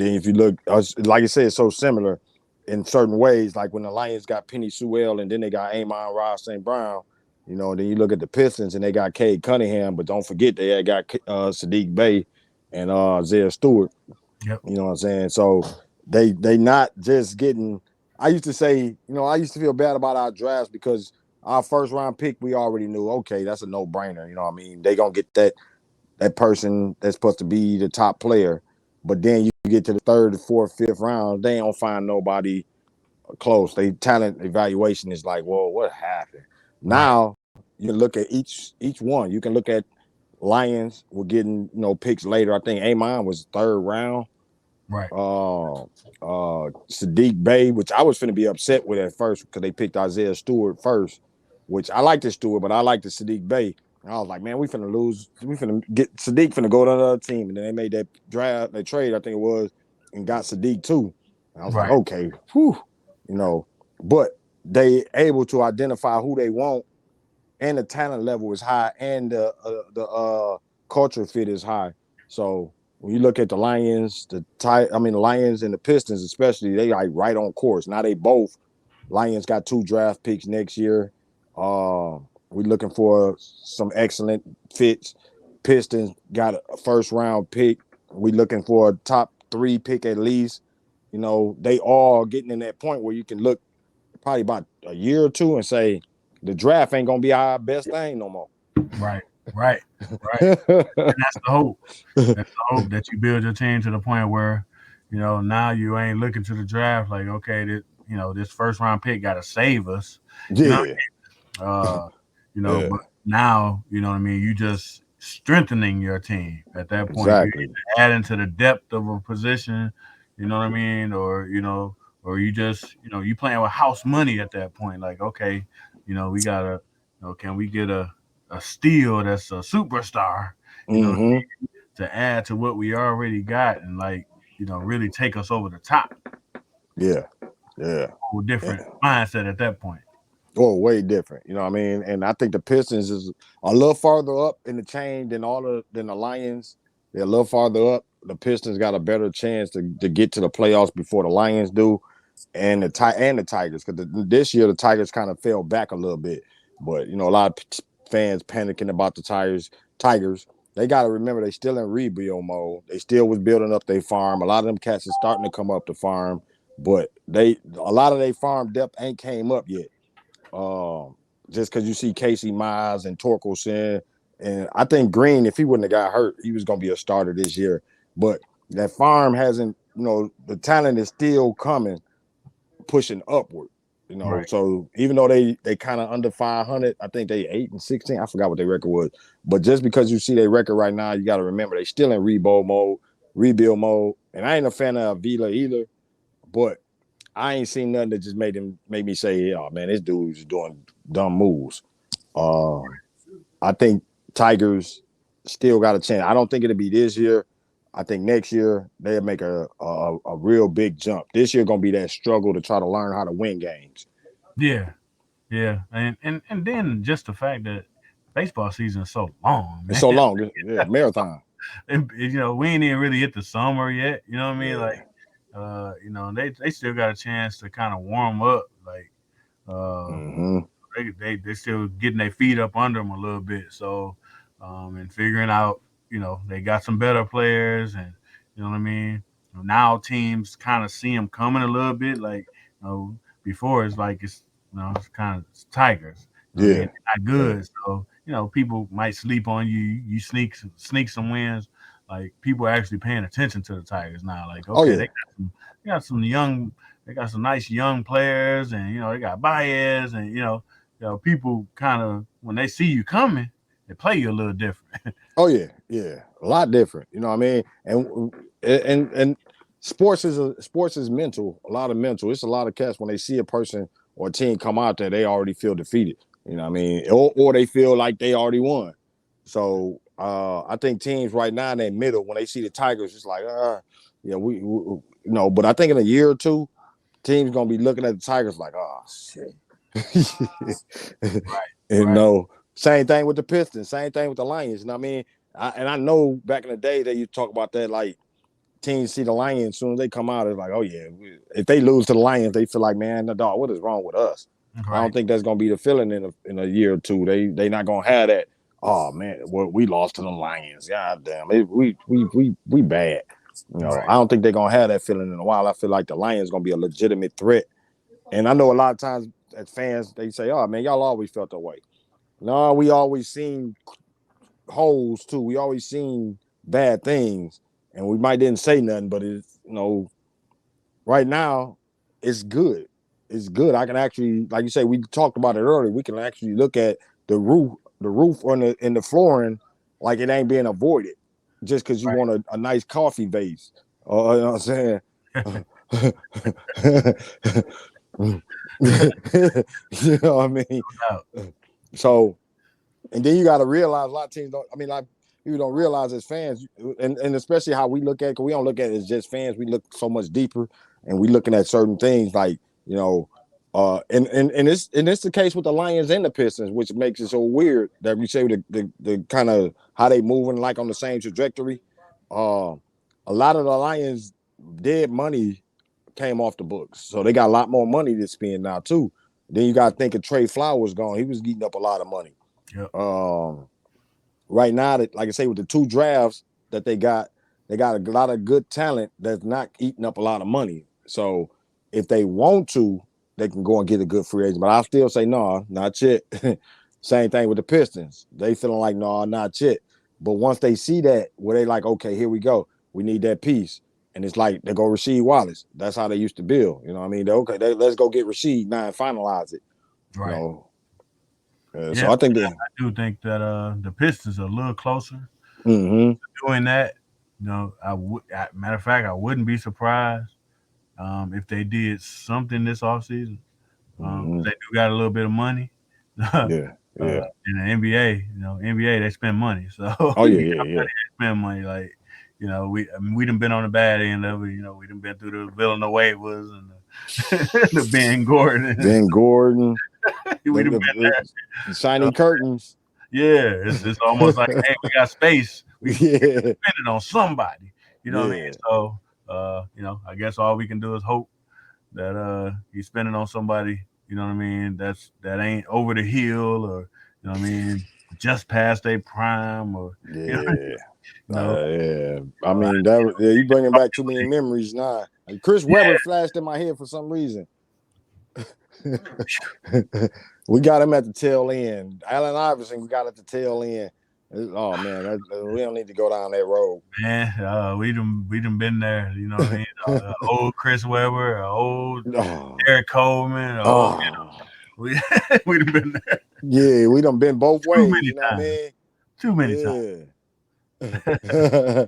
then if you look, like I said, it's so similar in certain ways. Like when the Lions got Penny Sewell and then they got Amon Ross St. Brown, then you look at the Pistons and they got Cade Cunningham, but don't forget they had got Sadiq Bey and Isaiah Stewart. Yep. You know what I'm saying? So they not just getting. I used to say, I used to feel bad about our drafts because our first round pick, we already knew, okay, that's a no brainer. You know what I mean? They gonna get that person that's supposed to be the top player. But then you get to the third, fourth, fifth round, they don't find nobody close. They talent evaluation is like, well, what happened? Right. Now you can look at each one. You can look at Lions. We're getting picks later. I think Amon was third round. Right. Sadiq Bey, which I was finna be upset with at first because they picked Isaiah Stewart first, which I like the Stewart, but I like the Sadiq Bey. And I was like, man, we finna lose. We finna get Sadiq finna go to another team. And then they made that draft, that trade, I think it was, and got Sadiq too. And I was like, Right. okay, whew, but they able to identify who they want, and the talent level is high, and the culture fit is high. So when you look at the Lions, the Lions and the Pistons, especially, they like right on course. Now they both Lions got 2 draft picks next year. We're looking for some excellent fits. Pistons got a first round pick. We're looking for a top 3 pick at least. They all getting in that point where you can look probably about a year or two and say the draft ain't gonna be our best thing no more. Right. Right. Right. And that's the hope. That's the hope that you build your team to the point where, now you ain't looking to the draft like, okay, this first round pick got to save us. You know, Yeah, uh, yeah, but now, you know what I mean. You just strengthening your team at that point. You exactly. adding to the depth of a position. You know what I mean, or you just, you playing with house money at that point. Like, okay, we gotta, can we get a steal that's a superstar? You know, Mm-hmm. to add to what we already got and like really take us over the top. Yeah, yeah. Whole different mindset at that point. Oh, way different. You know what I mean? And I think the Pistons is a little farther up in the chain than the Lions They're a little farther up. The Pistons got a better chance to get to the playoffs before the Lions do, and the Tigers. Because this year the Tigers kind of fell back a little bit. But a lot of fans panicking about the Tigers. They got to remember they still in rebuild mode. They still was building up their farm. A lot of them cats are starting to come up the farm, but a lot of their farm depth ain't came up yet. Just because you see Casey Mize and Torkelson, and I think Green, if he wouldn't have got hurt, he was going to be a starter this year. But that farm hasn't, the talent is still coming, pushing upward. Right. So even though they kind of under 500, I think they 8-16. I forgot what their record was. But just because you see their record right now, you got to remember they still in rebuild mode. And I ain't a fan of Vila either, but I ain't seen nothing that just made me say, "Oh man, this dude's doing dumb moves." I think Tigers still got a chance. I don't think it'll be this year. I think next year they'll make a real big jump. This year gonna be that struggle to try to learn how to win games. Yeah, and then just the fact that baseball season is so long, man. It's so long, yeah, marathon. And, we ain't even really hit the summer yet. You know what I mean? Yeah. Like, they still got a chance to kind of warm up. Like, they still getting their feet up under them a little bit. So, and figuring out, they got some better players, and you know what I mean. Now teams kind of see them coming a little bit. Like, before it's like it's kind of Tigers. Yeah, I mean, not good. Yeah. So people might sleep on you. You sneak some wins. Like people are actually paying attention to the Tigers now. Like, okay, yeah. they got some young. They got some nice young players, and they got Baez, and people kind of when they see you coming, they play you a little different. Oh yeah, a lot different. You know what I mean? And sports is mental. A lot of mental. It's a lot of cats when they see a person or a team come out there, they already feel defeated. You know what I mean? Or they feel like they already won. So I think teams right now in that middle, when they see the Tigers, it's like, yeah, we But I think in a year or two, teams gonna be looking at the Tigers like, oh shit. Right. Same thing with the Pistons, same thing with the Lions. You know what I mean? I know back in the day that you talk about that, like teams see the Lions as soon as they come out, it's like, oh yeah, if they lose to the Lions, they feel like, man, dog, what is wrong with us? Right. I don't think that's gonna be the feeling in a year or two. They not gonna have that. Oh man, well, we lost to the Lions. God damn, we bad. Right. I don't think they're gonna have that feeling in a while. I feel like the Lions gonna be a legitimate threat. And I know a lot of times as fans, they say, oh man, y'all always felt that way. No, we always seen holes too. We always seen bad things, and we might didn't say nothing, but it's right now it's good. It's good. I can actually, like you say, we talked about it earlier. We can actually look at the roof on the flooring, like it ain't being avoided, just because you want a nice coffee vase. You know what I'm saying? You know what I mean? So, and then you got to realize a lot of teams don't. I mean, like people don't realize as fans, and especially how we look at it, because we don't look at it as just fans. We look so much deeper, and we looking at certain things like and it's the case with the Lions and the Pistons, which makes it so weird that we say the kind of how they moving like on the same trajectory. A lot of the Lions dead money came off the books, so they got a lot more money to spend now too. Then you got to think of Trey Flowers gone; he was eating up a lot of money. Yep. Right now, that like I say, with the 2 drafts that they got a lot of good talent that's not eating up a lot of money. So if they want to, they can go and get a good free agent. But I still say no, not yet. Same thing with the Pistons. They feeling like no, not yet. But once they see that, where they like, okay, here we go. We need that piece. And it's like they go Rasheed Wallace. That's how they used to build. You know what I mean? Let's go get Rasheed now and finalize it. Right. So I think I do think that the Pistons are a little closer mm-hmm. doing that. Matter of fact, I wouldn't be surprised if they did something this offseason. Mm-hmm. They do got a little bit of money. Yeah. In the NBA, NBA they spend money. So yeah. They spend money. Like, we done been on the bad end of it. We done been through the Villanuevas and the Ben Gordon. Ben Gordon. We done been there. The shiny curtains. Yeah, it's almost like, hey, we got space. We can spend Yeah, it on somebody. You know what I mean? yeah, So, I guess all we can do is hope that he's spending on somebody. You know what I mean? That ain't over the hill, or you know what I mean, just past their prime, or you know, yeah. no. Yeah. I mean, you bringing back too many memories now. Like, Chris Webber flashed in my head for some reason. We got him at the tail end. Allen Iverson, we got at the tail end. Oh man, we don't need to go down that road. Man, we done been there. You know what I mean? Old Chris Webber, old Oh, Eric Coleman, oh, we we done been there yeah, we done been both too ways. many You know what I times. mean? Too many Yeah.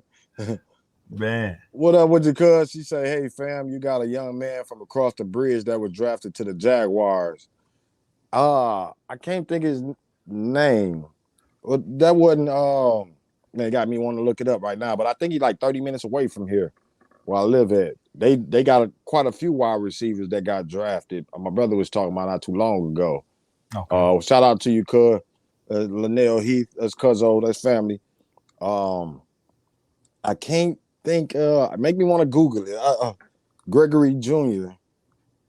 Man. What up with your cuz? She say, "Hey fam, you got a young man from across the bridge that was drafted to the Jaguars. I can't think his name. Well, that wasn't man, it got me wanting to look it up right now, but I think he's like 30 minutes away from here where I live at. They got quite a few wide receivers that got drafted. My brother was talking about not too long ago. Okay. Shout out to you, cuz. Linnell Heath, that's cuzzo, that's family. I can't think make me want to Google it. Gregory Jr.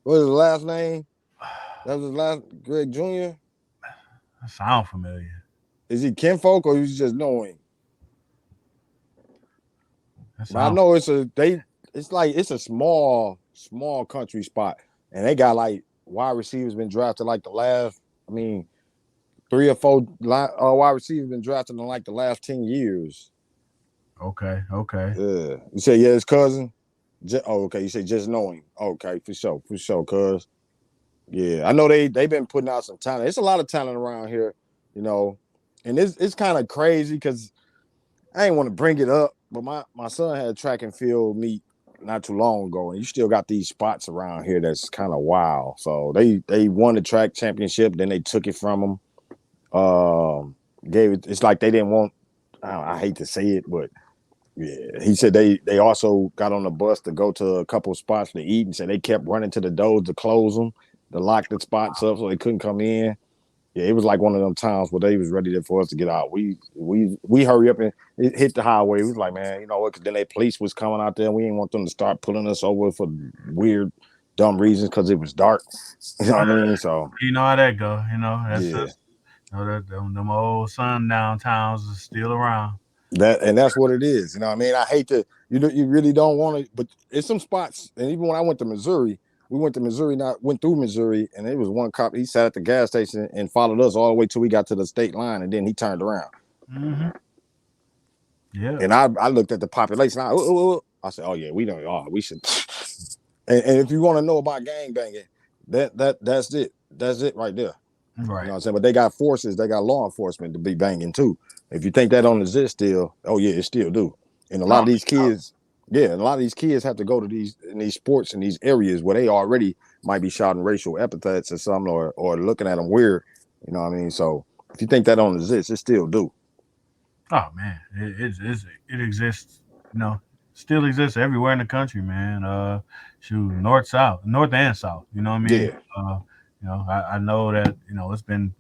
What is his last name? That was his last Greg Jr. That sound familiar. Is he kinfolk or you just know him? That But I sound know it's a small country spot. And they got like wide receivers been drafted like the last, I mean, 3 or 4 wide receivers been drafted in like the last 10 years. okay. Okay. Yeah. You say yeah, his cousin? Okay. You say just know him. Okay, for sure, cuz. Yeah, I know they've been putting out some talent. It's a lot of talent around here, you know, and it's kind of crazy because I ain't want to bring it up, but my son had a track and field meet not too long ago, and you still got these spots around here that's kind of wild. So they won the track championship, then they took it from them. Gave it. It's like they didn't want. I hate to say it, but yeah, he said they also got on the bus to go to a couple of spots to eat, and said they kept running to the doors to close them, to lock the spots up so they couldn't come in. Yeah, it was like one of them times where they was ready for us to get out. We hurry up and hit the highway. We was like, man, you know what? Because then they police was coming out there, and we didn't want them to start pulling us over for weird, dumb reasons because it was dark. You know what I mean? So You know how that go. That's yeah, just them old sundown towns is still around. that's what it is. You know what I mean? I hate to you really don't want to, but it's some spots. And even when I went to Missouri, went through Missouri, and it was one cop. He sat at the gas station and followed us all the way till we got to the state line, and then he turned around. Mm-hmm. Yeah. And I looked at the population. I said, oh yeah, we should. And if you want to know about gang banging, that's it. That's it right there. You know Right. what I'm saying? But they got law enforcement to be banging too. If you think that don't exist still, oh yeah, it still do. And a lot Oh, of these kids, have to go to these sports in these areas where they already might be shouting racial epithets or something, or looking at them weird. You know what I mean? So if you think that don't exist, it still do. oh man, it exists. Still exists everywhere in the country, man. Shoot, north and south. You know what I mean? Yeah. I know that it's been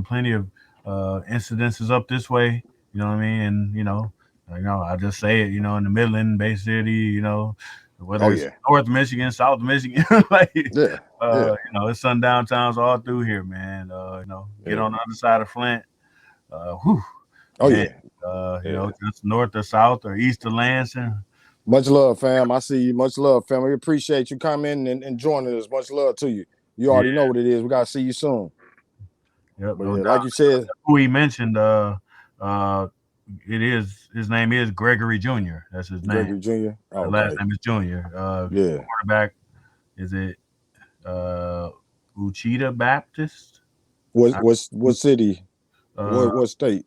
plenty of incidences up this way. You know what I mean? And I just say it. In the Midland Bay City. Oh Whether it's yeah. North Michigan, South Michigan, like Yeah. Yeah. it's sundown towns all through here, man. Get Yeah. on the other side of Flint. Whew, Oh man. yeah. Yeah. Just north or south or east of Lansing. Much love, fam. I see you. Much love, fam. We appreciate you coming and joining us. Much love to you. You Yeah, already know what it is. We gotta see you soon. yep, But no yeah, doubt. like you said, Who he mentioned, his name is Gregory Jr. That's his name. Gregory Jr. The last Okay. name is Jr. Yeah. Quarterback, is it uh Uchida Baptist? I, What city? uh What state?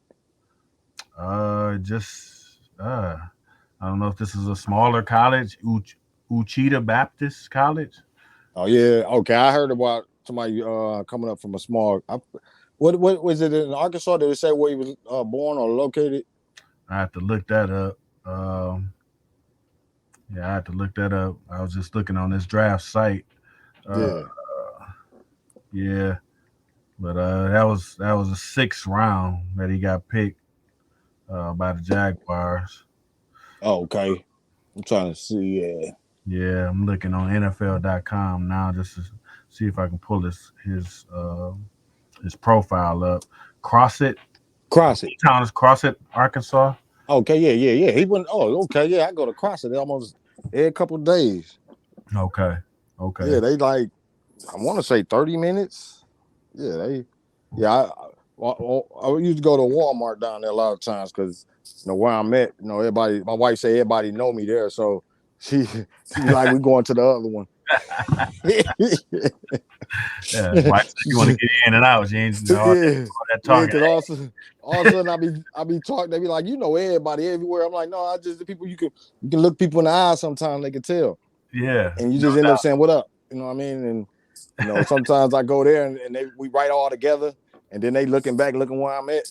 just I don't know if this is a smaller college, Uchida Baptist College. Oh yeah. Okay. I heard about somebody coming up from a small. What was it in Arkansas? Did it say where he was born or located? I have to look that up. Yeah, I had to look that up. I was just looking on this draft site. Uh, Yeah. yeah, But that was a 6th round that he got picked by the Jaguars. Oh, okay. I'm trying to see. Yeah. Yeah, I'm looking on NFL.com now just to see if I can pull his profile up. Crossett, Cross it. town is Crossett, Arkansas. Okay, yeah. He went. Oh, okay, yeah. I go to cross it almost every couple of days. Okay, okay. Yeah, they like. I want to say 30 minutes. Yeah, they. Yeah, I used to go to Walmart down there a lot of times because where I'm at, everybody. My wife say everybody know me there, so she be like, we going to the other one. Yeah, why you want to get in and out? You ain't all Yeah, that yeah, talking. because all of a sudden I be talking. They be like, everybody everywhere. I'm like, no, I just the people you can look people in the eye. Sometimes they can tell, Yeah, and you no just end up doubt. saying what up. You know what I mean? And sometimes I go there and we write all together, and then they looking where I'm at.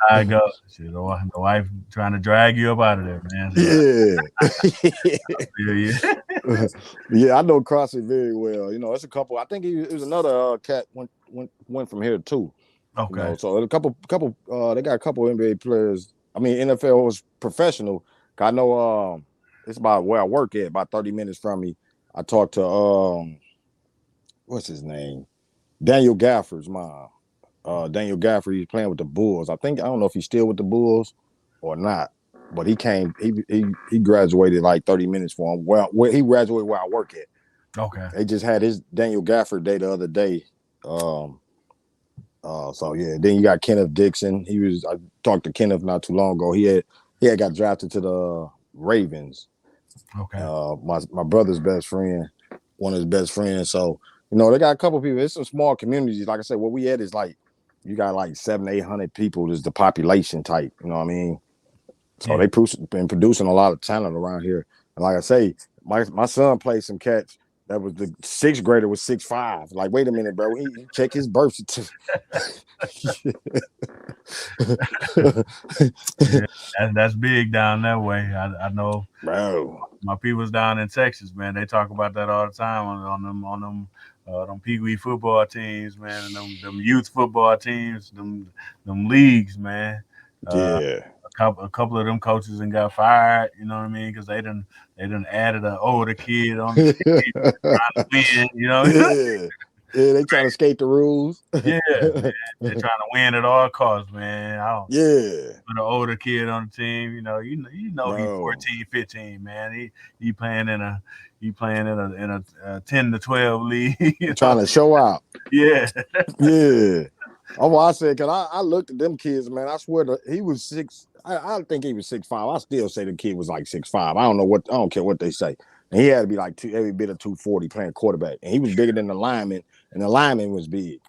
I go. Shit, the wife trying to drag you up out of there, man. Yeah. Yeah. Yeah, I know CrossFit very well. It's a couple. I think it was another cat went from here too. Okay. So a couple. They got a couple NBA players. I mean, NFL was professional. I know. It's about where I work at, about 30 minutes from me. I talked to what's his name, Daniel Gafford's mom. Daniel Gafford, he's playing with the Bulls. I don't know if he's still with the Bulls or not, but he came. He graduated like 30 minutes for him. Well, he graduated where I work at. Okay. They just had his Daniel Gafford day the other day. So yeah, then you got Kenneth Dixon. I talked to Kenneth not too long ago. He had got drafted to the Ravens. Okay. My brother's best friend, one of his best friends. So they got a couple people. It's some small communities. Like I said, what we at is like you got like 700-800 people. Is the population type. You know what I mean? So Yeah. they been producing a lot of talent around here. And like I say, my son played some catch. That was the 6th grader was 6'5". Like, wait a minute, bro. He check his birth certificate. Yeah, that's big down that way. I know, bro. my people's down in Texas, man. They talk about that all the time on them Pee Wee football teams, man, and them youth football teams, them leagues, man. Yeah. A couple of them coaches and got fired. You know what I mean? Because they done added an older kid on the team trying to win. You know? Yeah. Yeah, they trying to skate the rules. Yeah, man. They're trying to win at all costs, man. I don't Yeah. put an older kid on the team. He's Bro. 14, 15, man. He playing in a 10 to 12 league. Trying to show out. Yeah. Yeah. Oh, well, I said, because I looked at them kids, man. I swear he was 6. I think he was 6'5". I still say the kid was like 6'5". I don't care what they say. And he had to be like every bit of 240 playing quarterback. And he was bigger than the lineman, and the lineman was big.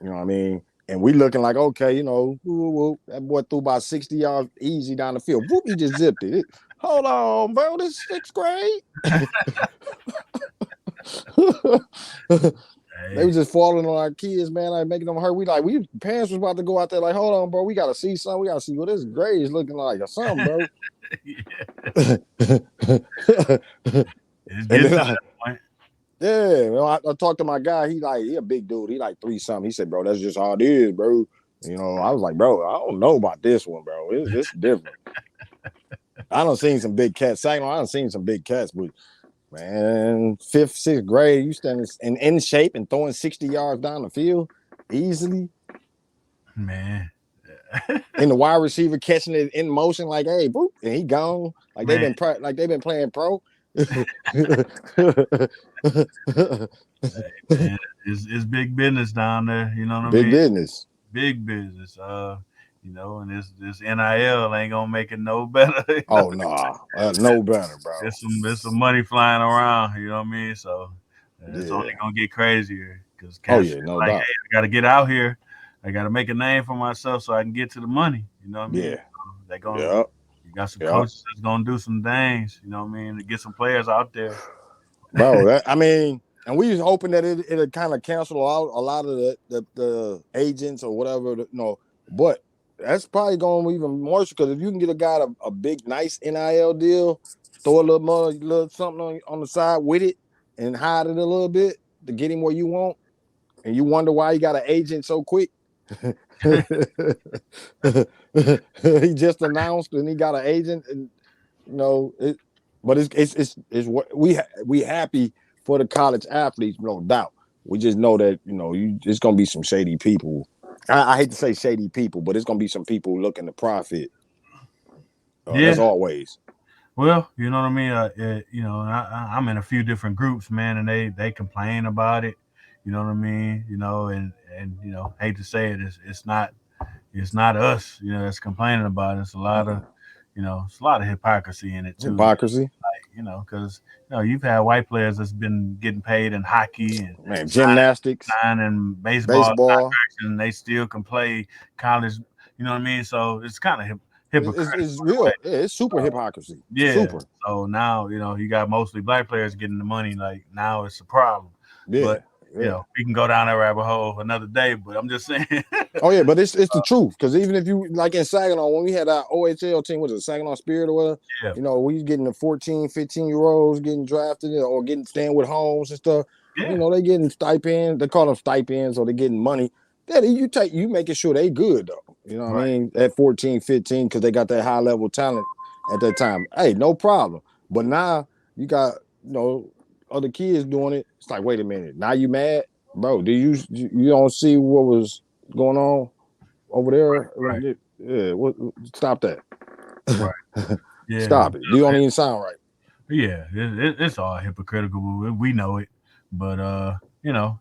You know what I mean? And we looking like, okay, that boy threw about 60 yards easy down the field. Whoop, he just zipped it. Hold on, bro. This 6th grade. They was just falling on our kids, man, like making them hurt. We parents was about to go out there like, hold on, bro, we gotta see something. We gotta see what this grade is looking like or something, bro. It's getting to that point. Yeah, I talked to my guy. He a big dude. He like 3 something. He said, bro, that's just how it is, bro. I was like, bro, I don't know about this one, bro. It's different. I done seen some big cats. I done seen some big cats, but man, 5th, 6th grade, you standing in shape and throwing 60 yards down the field easily. Man. And the wide receiver catching it in motion, like, hey, boop, and he gone. Like they've been playing pro. Hey, man, it's big business down there. You know what I mean? Big business. Big business. And this NIL ain't gonna make it no better. Oh no, no better, bro. There's some money flying around. You know what I mean? So it's only gonna get crazier because no doubt. Hey, I gotta get out here. I gotta make a name for myself so I can get to the money. You know what I mean? Yeah. They gonna. You got some coaches that's gonna do some things. You know what I mean? To get some players out there. Bro, and we was hoping that it'll kind of cancel out a lot of the agents or whatever, but that's probably going to be even more because if you can get a guy a big, nice NIL deal, throw a little money, little something on the side with it, and hide it a little bit to get him where you want, and you wonder why he got an agent so quick. He just announced and he got an agent, and but it's what we happy for the college athletes, no doubt. We just know that it's gonna be some shady people. I hate to say shady people, but it's gonna be some people looking to profit. That's always. Well, you know what I mean. I'm in a few different groups, man, and they complain about it. You know what I mean. And hate to say it, it's not us, that's complaining about it. It's a lot of, it's a lot of hypocrisy in it too. Hypocrisy. Because you've had white players that's been getting paid in hockey and gymnastics, and baseball, and they still can play college. You know what I mean? So it's kind of hypocritical. It's real. Yeah, it's super hypocrisy. Yeah. Super. So now you got mostly black players getting the money. Like now it's a problem. Yeah. But we can go down that rabbit hole another day. But I'm just saying. Oh yeah, but it's the truth. Because even if you like in Saginaw, when we had our OHL team, was it Saginaw Spirit or whatever? Yeah. We getting the 14, 15-year-olds getting drafted or staying with homes and stuff. Yeah. They getting stipends. They call them stipends, or they getting money. That you making sure they good though. You know what I mean? At 14, 15, because they got that high level talent at that time. Hey, no problem. But now you got other kids doing it. It's like, wait a minute. Now you mad, bro? Do you don't see what was going on over there? Right. Yeah. Stop that. Right. Yeah. Stop it. You don't even sound right. Yeah, it's all hypocritical. We know it, but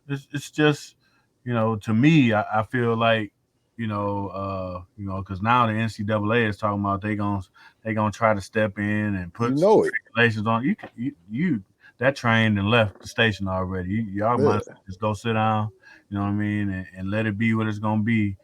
it's just to me, I feel like because now the NCAA is talking about they gonna try to step in and put regulations on you. That train and left the station already. Y'all might just go sit down. You know what I mean, and let it be what it's gonna be.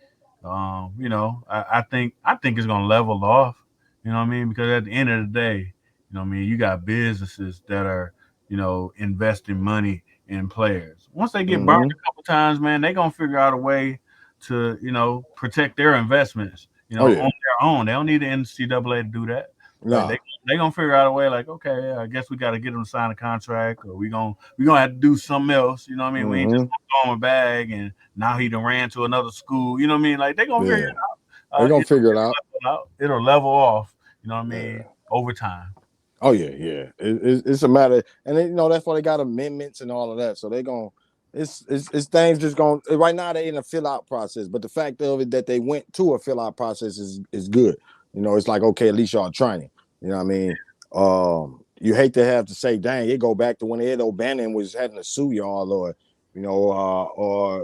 I think it's gonna level off. You know what I mean, because at the end of the day, you got businesses that are investing money in players. Once they get burned a couple times, man, they gonna figure out a way to protect their investments. On their own. They don't need the NCAA to do that. No. Like they gonna figure out a way. Like, okay, I guess we got to get them to sign a contract, or we gonna have to do something else. You know what I mean? Mm-hmm. We ain't just gonna throw him a bag, and now he done ran to another school. You know what I mean? Like they gonna figure it out. They're gonna figure it out. It'll level off. You know what I mean? Over time. Oh yeah. It's a matter, and that's why they got amendments and all of that. So they gonna. It's things just going right now. They're in a fill out process, but the fact of it that they went to a fill out process is good. It's like, okay, at least y'all trying. You know what I mean? You hate to have to say, dang, it go back to when Ed O'Bannon was having to sue y'all, or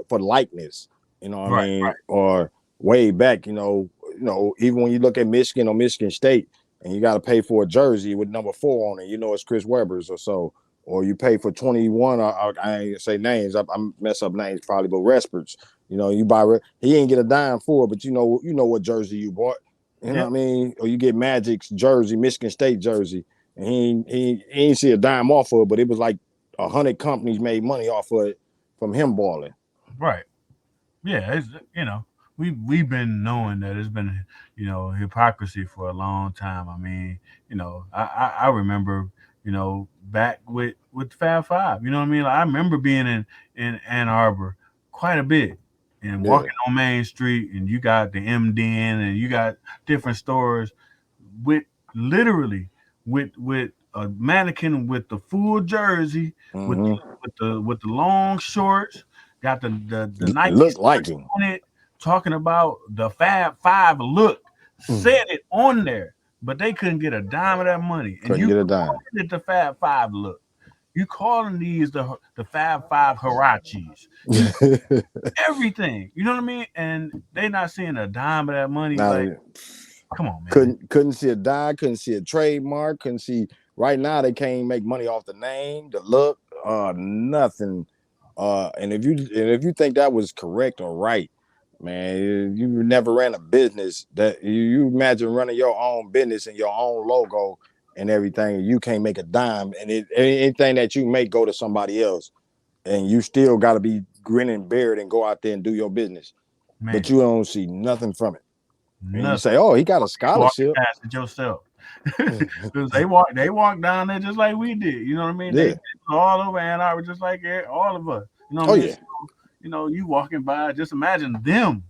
for likeness. You know what I mean? Right. Or way back, even when you look at Michigan or Michigan State, and you got to pay for a jersey with number 4 on it, it's Chris Webber's or so. Or you pay for 21. I ain't say names. I mess up names probably, but Resperts. You buy. He ain't get a dime for it, but you know what jersey you bought. You know what I mean? Or you get Magic's jersey, Michigan State jersey, and he ain't see a dime off of it, but it was like 100 companies made money off of it from him balling. Right. Yeah. It's, we've been knowing that it's been hypocrisy for a long time. I mean, I remember. Back with Fab Five. You know what I mean? Like, I remember being in Ann Arbor quite a bit and walking on Main Street, and you got the MDN, and you got different stores with literally with a mannequin with the full jersey, with the long shorts, got the Nike look like him on it, talking about the Fab Five look, said it on there. But they couldn't get a dime of that money. And couldn't get a dime. It the Fab Five look. You calling these the Fab Five Hirachis. Everything. You know what I mean? And they not seeing a dime of that money. Come on, man. Couldn't see a dime, couldn't see a trademark, couldn't see. Right now they can't make money off the name, the look, nothing. And if you think that was correct or right, man, you never ran a business. That you imagine running your own business and your own logo and everything. You can't make a dime, and anything that you make go to somebody else, and you still got to be grinning and bear it and go out there and do your business. Man. But you don't see nothing from it. And you say, "Oh, he got a scholarship." Past it yourself. Because they walk down there just like we did. You know what I mean? Yeah. They was all over Ann Arbor just like all of us. You know what Oh I mean? yeah. So, you walking by, just imagine them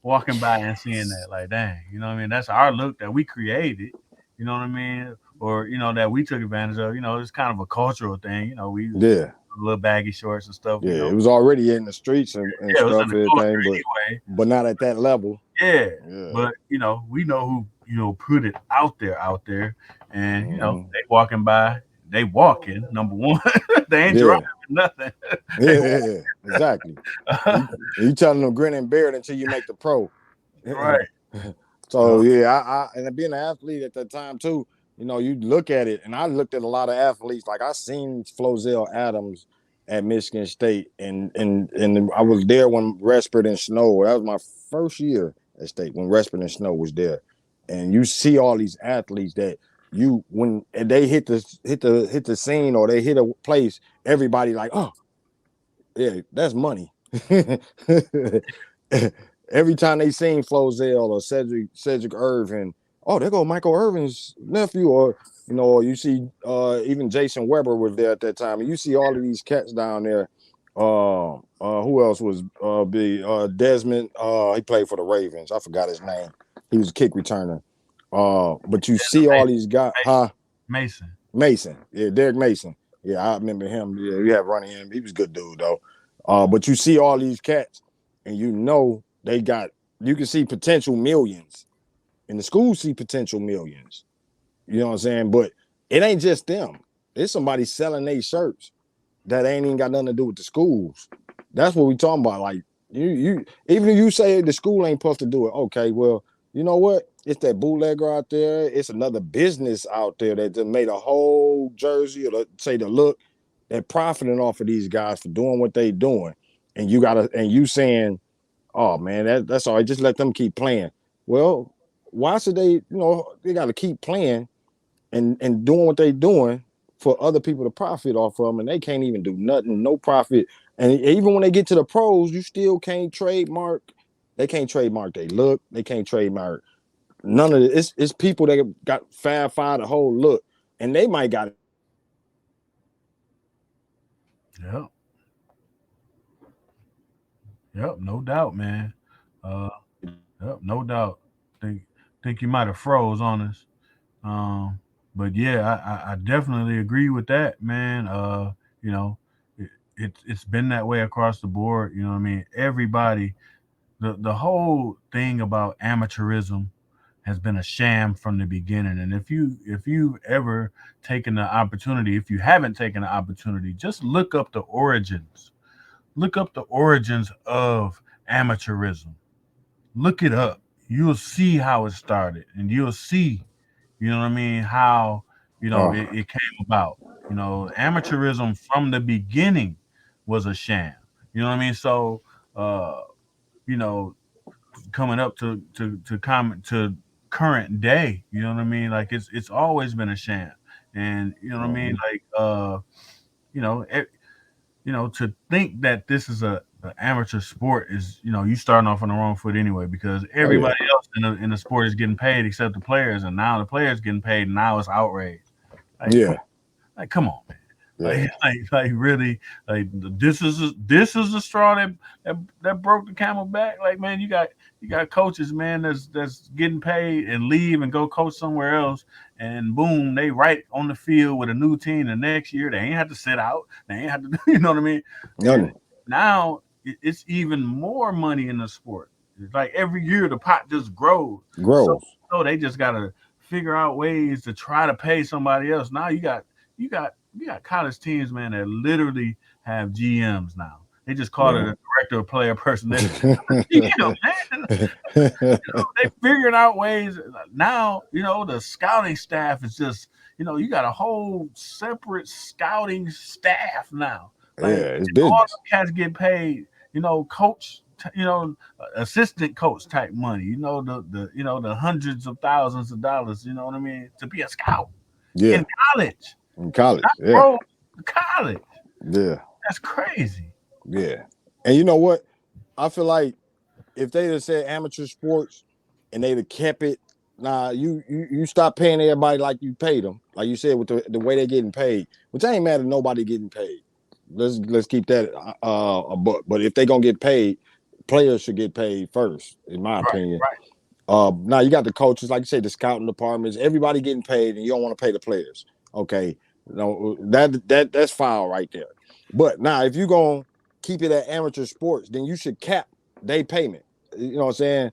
walking by and seeing that. Like, dang, you know what I mean? That's our look that we created. You know what I mean? Or that we took advantage of. It's kind of a cultural thing. We Yeah. little baggy shorts and stuff. Yeah. It was already in the streets and Yeah, it was in stuff, the culture everything, but not at that level. yeah, Yeah. but we know who put it out there, and Mhm. they walking by, they walking. Number one, they ain't Yeah. driving nothing. Yeah. Exactly. You telling them grin and bear it until you make the pro. Right. So yeah, I and being an athlete at that time too, you look at it, and I looked at a lot of athletes. Like I seen Flozell Adams at Michigan State, and I was there when Respert and Snow. That was my first year at State when Respert and Snow was there, and you see all these athletes that when they hit the scene or they hit a place, everybody like, oh yeah, that's money. Every time they seen Flozell or Cedric Irvin, oh, there go Michael Irvin's nephew, or you see even Jason Weber was there at that time, and you see all of these cats down there. Who else was big? Desmond. He played for the Ravens. I forgot his name. He was a kick returner. But you see all these guys, huh? Mason. Yeah, Derek Mason. Yeah, I remember him. Yeah, we had running him. He was a good dude though. But you see all these cats, and you can see potential millions. And the schools see potential millions. You know what I'm saying? But it ain't just them. It's somebody selling their shirts that ain't even got nothing to do with the schools. That's what we talking about. Like you even if you say the school ain't supposed to do it, okay, well, you know what? It's that bootlegger out there. It's another business out there that just made a whole jersey, or say the look, they're profiting off of these guys for doing what they doing. And you saying, oh man, that's all right. Just let them keep playing. Well, why should they? They got to keep playing and doing what they doing for other people to profit off of them, and they can't even do nothing, no profit. And even when they get to the pros, you still can't trademark. They can't trademark their look. They can't trademark none of it. It's people that got Fab Five the whole look, and they might got it. Yep. Yep. No doubt, man. Yep. No doubt. Think you might have froze on us. But yeah, I definitely agree with that, man. You know, it's been that way across the board. You know what I mean? Everybody, the whole thing about amateurism has been a sham from the beginning. And if you've ever taken the opportunity, if you haven't taken the opportunity, just look up the origins. Look up the origins of amateurism. Look it up. You'll see how it started, and you'll see, what I mean, how it came about. Amateurism from the beginning was a sham. You know what I mean? So, you know, coming up to current day, you know what I mean? Like it's always been a sham, and you know what I mean? Like you know, it, to think that this is a amateur sport is, you starting off on the wrong foot anyway, because everybody else in the sport is getting paid except the players, and now the players getting paid, and now it's outrage. Like, come on, man. Like really, like this is the straw that broke the camel back. Like, man, you got coaches, man, that's getting paid and leave and go coach somewhere else, and boom, they right on the field with a new team the next year. They ain't have to sit out. They ain't have to, you know what I mean? And now it's even more money in the sport. It's like every year the pot just grows. So they just gotta figure out ways to try to pay somebody else. Now you got college teams, man, that literally have GMs now. They just call it a director of player personnel. Man. They figuring out ways now. The scouting staff is just, you got a whole separate scouting staff now. Like, it's all business. the cats get paid. Coach. Assistant coach type money. The hundreds of thousands of dollars. You know what I mean, to be a scout in college. Bro, college. Yeah. That's crazy. Yeah. And you know what? I feel like if they'd have said amateur sports and they'd have kept it Nah, you stop paying everybody like you paid them, like you said, with the way they're getting paid, which ain't mad at nobody getting paid. Let's keep that but if they gonna get paid, players should get paid first, in my opinion. Right. Now you got the coaches, like you say, the scouting departments, everybody getting paid, and you don't want to pay the players. Okay, no, that's foul right there. But now, if you're gonna keep it at amateur sports, then you should cap their payment. You know what I'm saying?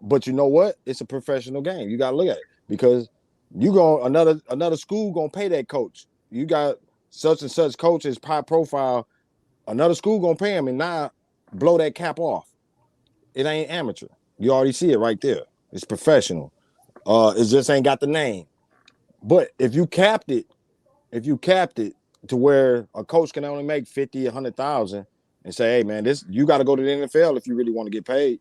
But you know what? It's a professional game. You gotta look at it because you go another school gonna pay that coach. You got such and such coaches, high profile. Another school gonna pay him, and now blow that cap off. It ain't amateur. You already see it right there. It's professional. It just ain't got the name. But if you capped it to where a coach can only make 50, 100,000 and say, hey man, you got to go to the NFL if you really want to get paid.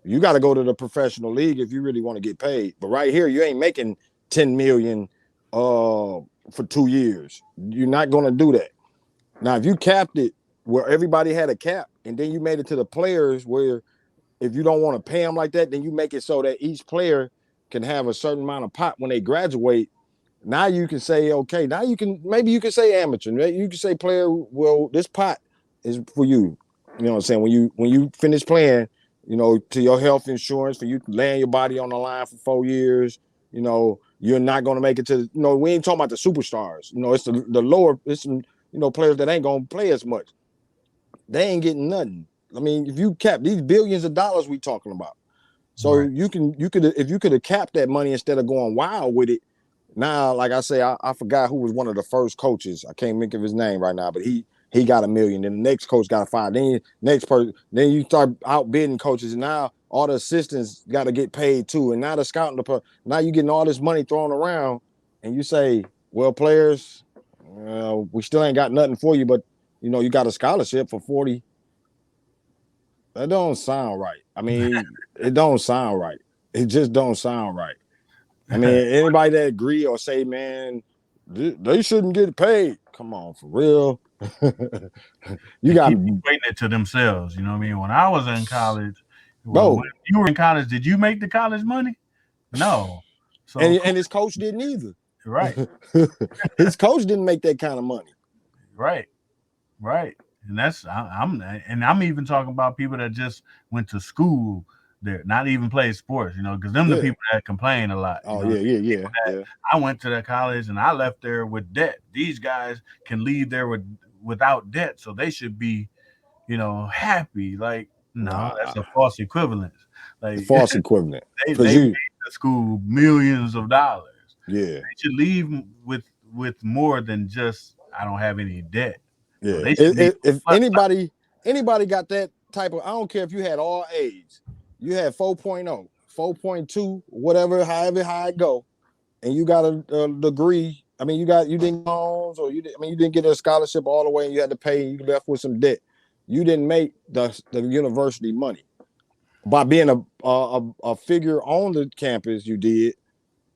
You got to go to the professional league if you really want to get paid. But right here, you ain't making 10 million for 2 years. You're not going to do that. Now, if you capped it where everybody had a cap and then you made it to the players where if you don't want to pay them like that, then you make it so that each player can have a certain amount of pot when they graduate. Now you can say, okay, now you can say amateur. You can say player, well, this pot is for you. You know what I'm saying? When you finish playing, to your health insurance, for you laying your body on the line for 4 years, you're not going to make it to, we ain't talking about the superstars. It's the lower, it's some, players that ain't going to play as much. They ain't getting nothing. I mean, if you cap these billions of dollars we talking about, so right. you could if you could have capped that money instead of going wild with it. Now, like I say, I forgot who was one of the first coaches. I can't think of his name right now, but he got $1 million. Then the next coach got $5 million. Then you start outbidding coaches, and now all the assistants got to get paid too. And now the scouting department, now you getting all this money thrown around, and you say, well, players, we still ain't got nothing for you, but you got a scholarship for 40. That don't sound right. I mean, it don't sound right. It just don't sound right. I mean, anybody that agree or say, man, they shouldn't get paid. Come on, for real. You got keep equating it to themselves. You know what I mean? When I was in college, when you were in college, did you make the college money? No. So and his coach didn't either. Right. His coach didn't make that kind of money. Right. And I'm even talking about people that just went to school there, not even play sports, because them the people that complain a lot. Oh, yeah. I went to that college and I left there with debt. These guys can leave there without debt, so they should be, happy. Like, no, that's a false equivalence. Like false equivalent. They paid the school millions of dollars. Yeah, they should leave with more than just I don't have any debt. Yeah, if anybody got that type of, I don't care if you had all A's, you had 4.0, 4.2, whatever, however high it go, and you got a degree. I mean, you didn't loans, or you didn't get a scholarship all the way, and you had to pay, and you left with some debt. You didn't make the university money by being a figure on the campus. You did,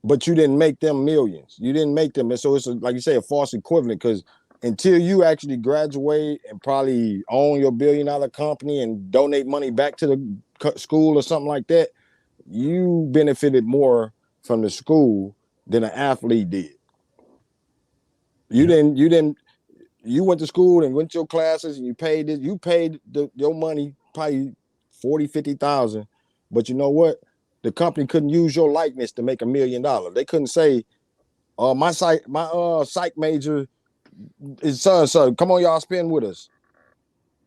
but you didn't make them millions. You didn't make them, and so it's like you say, a false equivalent because. Until you actually graduate and probably own your $1 billion company and donate money back to the school or something like that, you benefited more from the school than an athlete did. You went to school and went to your classes and you paid your money probably 40, 50,000. But you know what? The company couldn't use your likeness to make $1 million. They couldn't say, my psych major is so come on, y'all spend with us.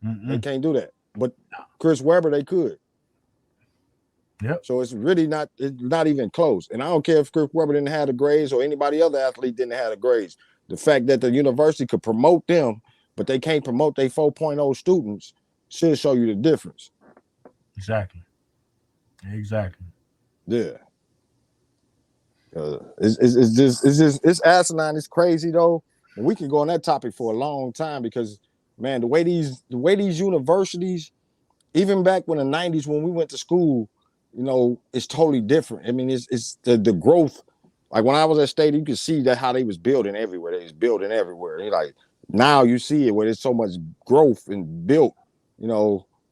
They can't do that. But Chris Webber, they could. Yep. So it's not even close. And I don't care if Chris Webber didn't have the grades or anybody other athlete didn't have the grades. The fact that the university could promote them, but they can't promote their 4.0 students should show you the difference. Exactly. Yeah. It's asinine. It's crazy though. And we can go on that topic for a long time because, man, the way these universities, even back when the 90s when we went to school, it's totally different. I mean, it's the growth. Like when I was at State, you could see that how they was building everywhere. They was building everywhere. And like now you see it where there's so much growth and built.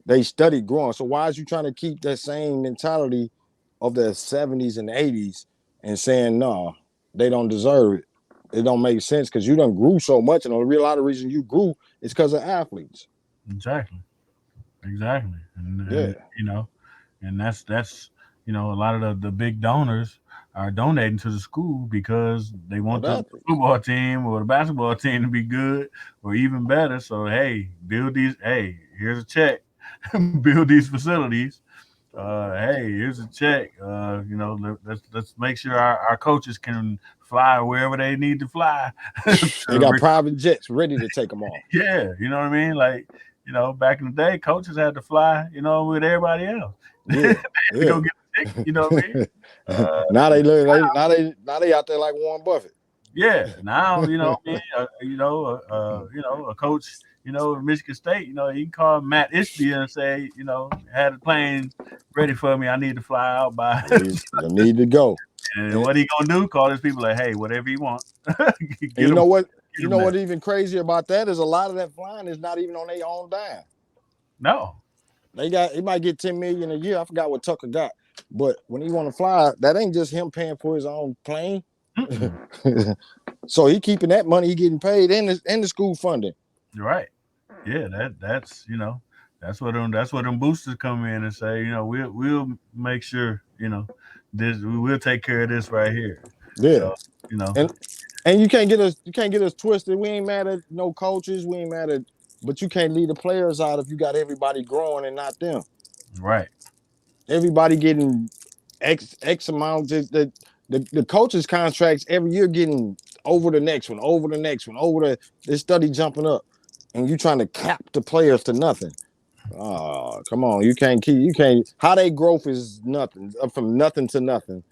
They studied growing. So why is you trying to keep that same mentality of the 70s and 80s and saying, no, they don't deserve it. It don't make sense because you done grew so much. And a real lot of reason you grew is because of athletes. Exactly. Exactly. And Yeah. and that's a lot of the big donors are donating to the school because they Of want the athletes. football team or the basketball team to be good or even better. So hey, build these. Hey, here's a check. Build these facilities. Hey, here's a check. Let's make sure our coaches can fly wherever they need to fly. They got private jets ready to take them off. Yeah, you know what I mean? Like, back in the day, coaches had to fly, with everybody else. They Yeah. had to Yeah. go get a ticket, you know what I mean? Uh, Now they out there like Warren Buffett. yeah, now, what I mean, a coach, at Michigan State, he can call Matt Ishbia and say, had a plane ready for me. I need to fly out by. You need to go. And And, what he gonna do? Call his people like, hey, whatever you want, get and you them, know what? get You them know that. what even crazier about that is a lot of that flying is not even on their own dime. No, He might get 10 million a year. I forgot what Tucker got. But when he want to fly, that ain't just him paying for his own plane. So he keeping that money, he getting paid and the school funding. you're right. Yeah, that's where them boosters come in and say, we'll make sure, this we'll take care of this right here. Yeah. So, you know, And and you can't get us twisted. We ain't mad at no coaches. We ain't mad at, but you can't lead the players out if you got everybody growing and not them. right. Everybody getting X amount. The coaches' contracts every year getting over the next one, over the next one, over this study jumping up, and you trying to cap the players to nothing. Oh, come on. You can't, how they growth is nothing, from nothing to nothing.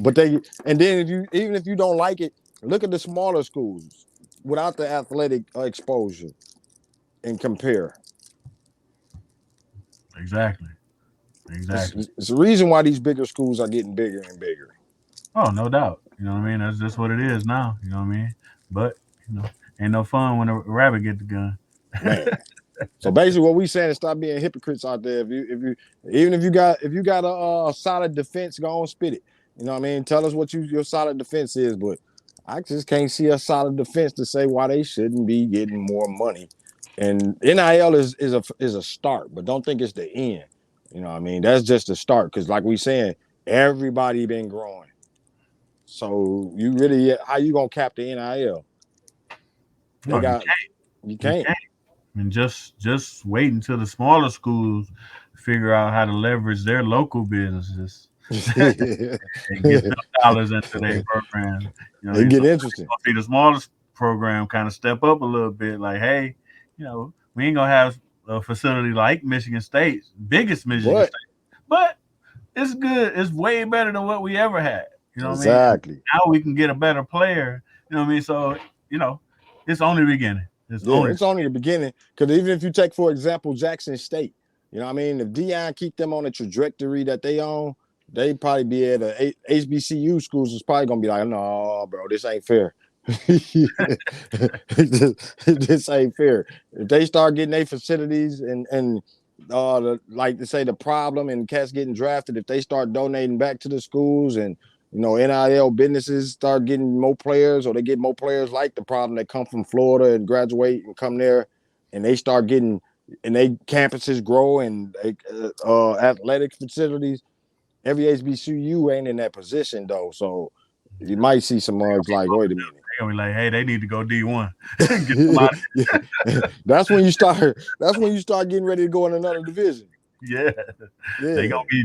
But and then even if you don't like it, look at the smaller schools without the athletic exposure and compare. Exactly. It's, Exactly. it's the reason why these bigger schools are getting bigger and bigger. Oh, no doubt. You know what I mean? That's just what it is now. You know what I mean? But, ain't no fun when a rabbit get the gun. Man. So basically, what we saying is stop being hypocrites out there. If you got a solid defense, go on spit it. You know what I mean? Tell us what your solid defense is. But I just can't see a solid defense to say why they shouldn't be getting more money. And NIL is a start, but don't think it's the end. You know what I mean? That's just a start because, like we saying, everybody been growing. So you really, how you gonna cap the NIL? They No, you got can't. you You can't. can't. And just wait until the smaller schools figure out how to leverage their local businesses and get them dollars into their program. It So get interesting. see the smallest program kind of step up a little bit, like, hey, we ain't gonna have a facility like Michigan State's biggest Michigan But State, but it's good. It's way better than what we ever had. You know what I mean? And exactly. now we can get a better player. You know what I mean? So you know, it's only the beginning. It's Yeah, only it's only the beginning. Because even if you take, for example, Jackson State, you know what I mean? If Dion keep them on the trajectory that they on, they probably be at HBCU schools is probably gonna be like, no, bro, this ain't fair. This ain't fair. If they start getting their facilities and like to say the problem and cats getting drafted, if they start donating back to the schools and NIL businesses start getting more players, or they get more players like the problem that come from Florida and graduate and come there, and they start getting, and they campuses grow and athletic facilities. Every HBCU ain't in that position though, so you might see some mugs like, wait a minute. they're gonna be like, hey, they need to go D1. Get them out. That's when you start. That's when you start getting ready to go in another division. Yeah, Yeah,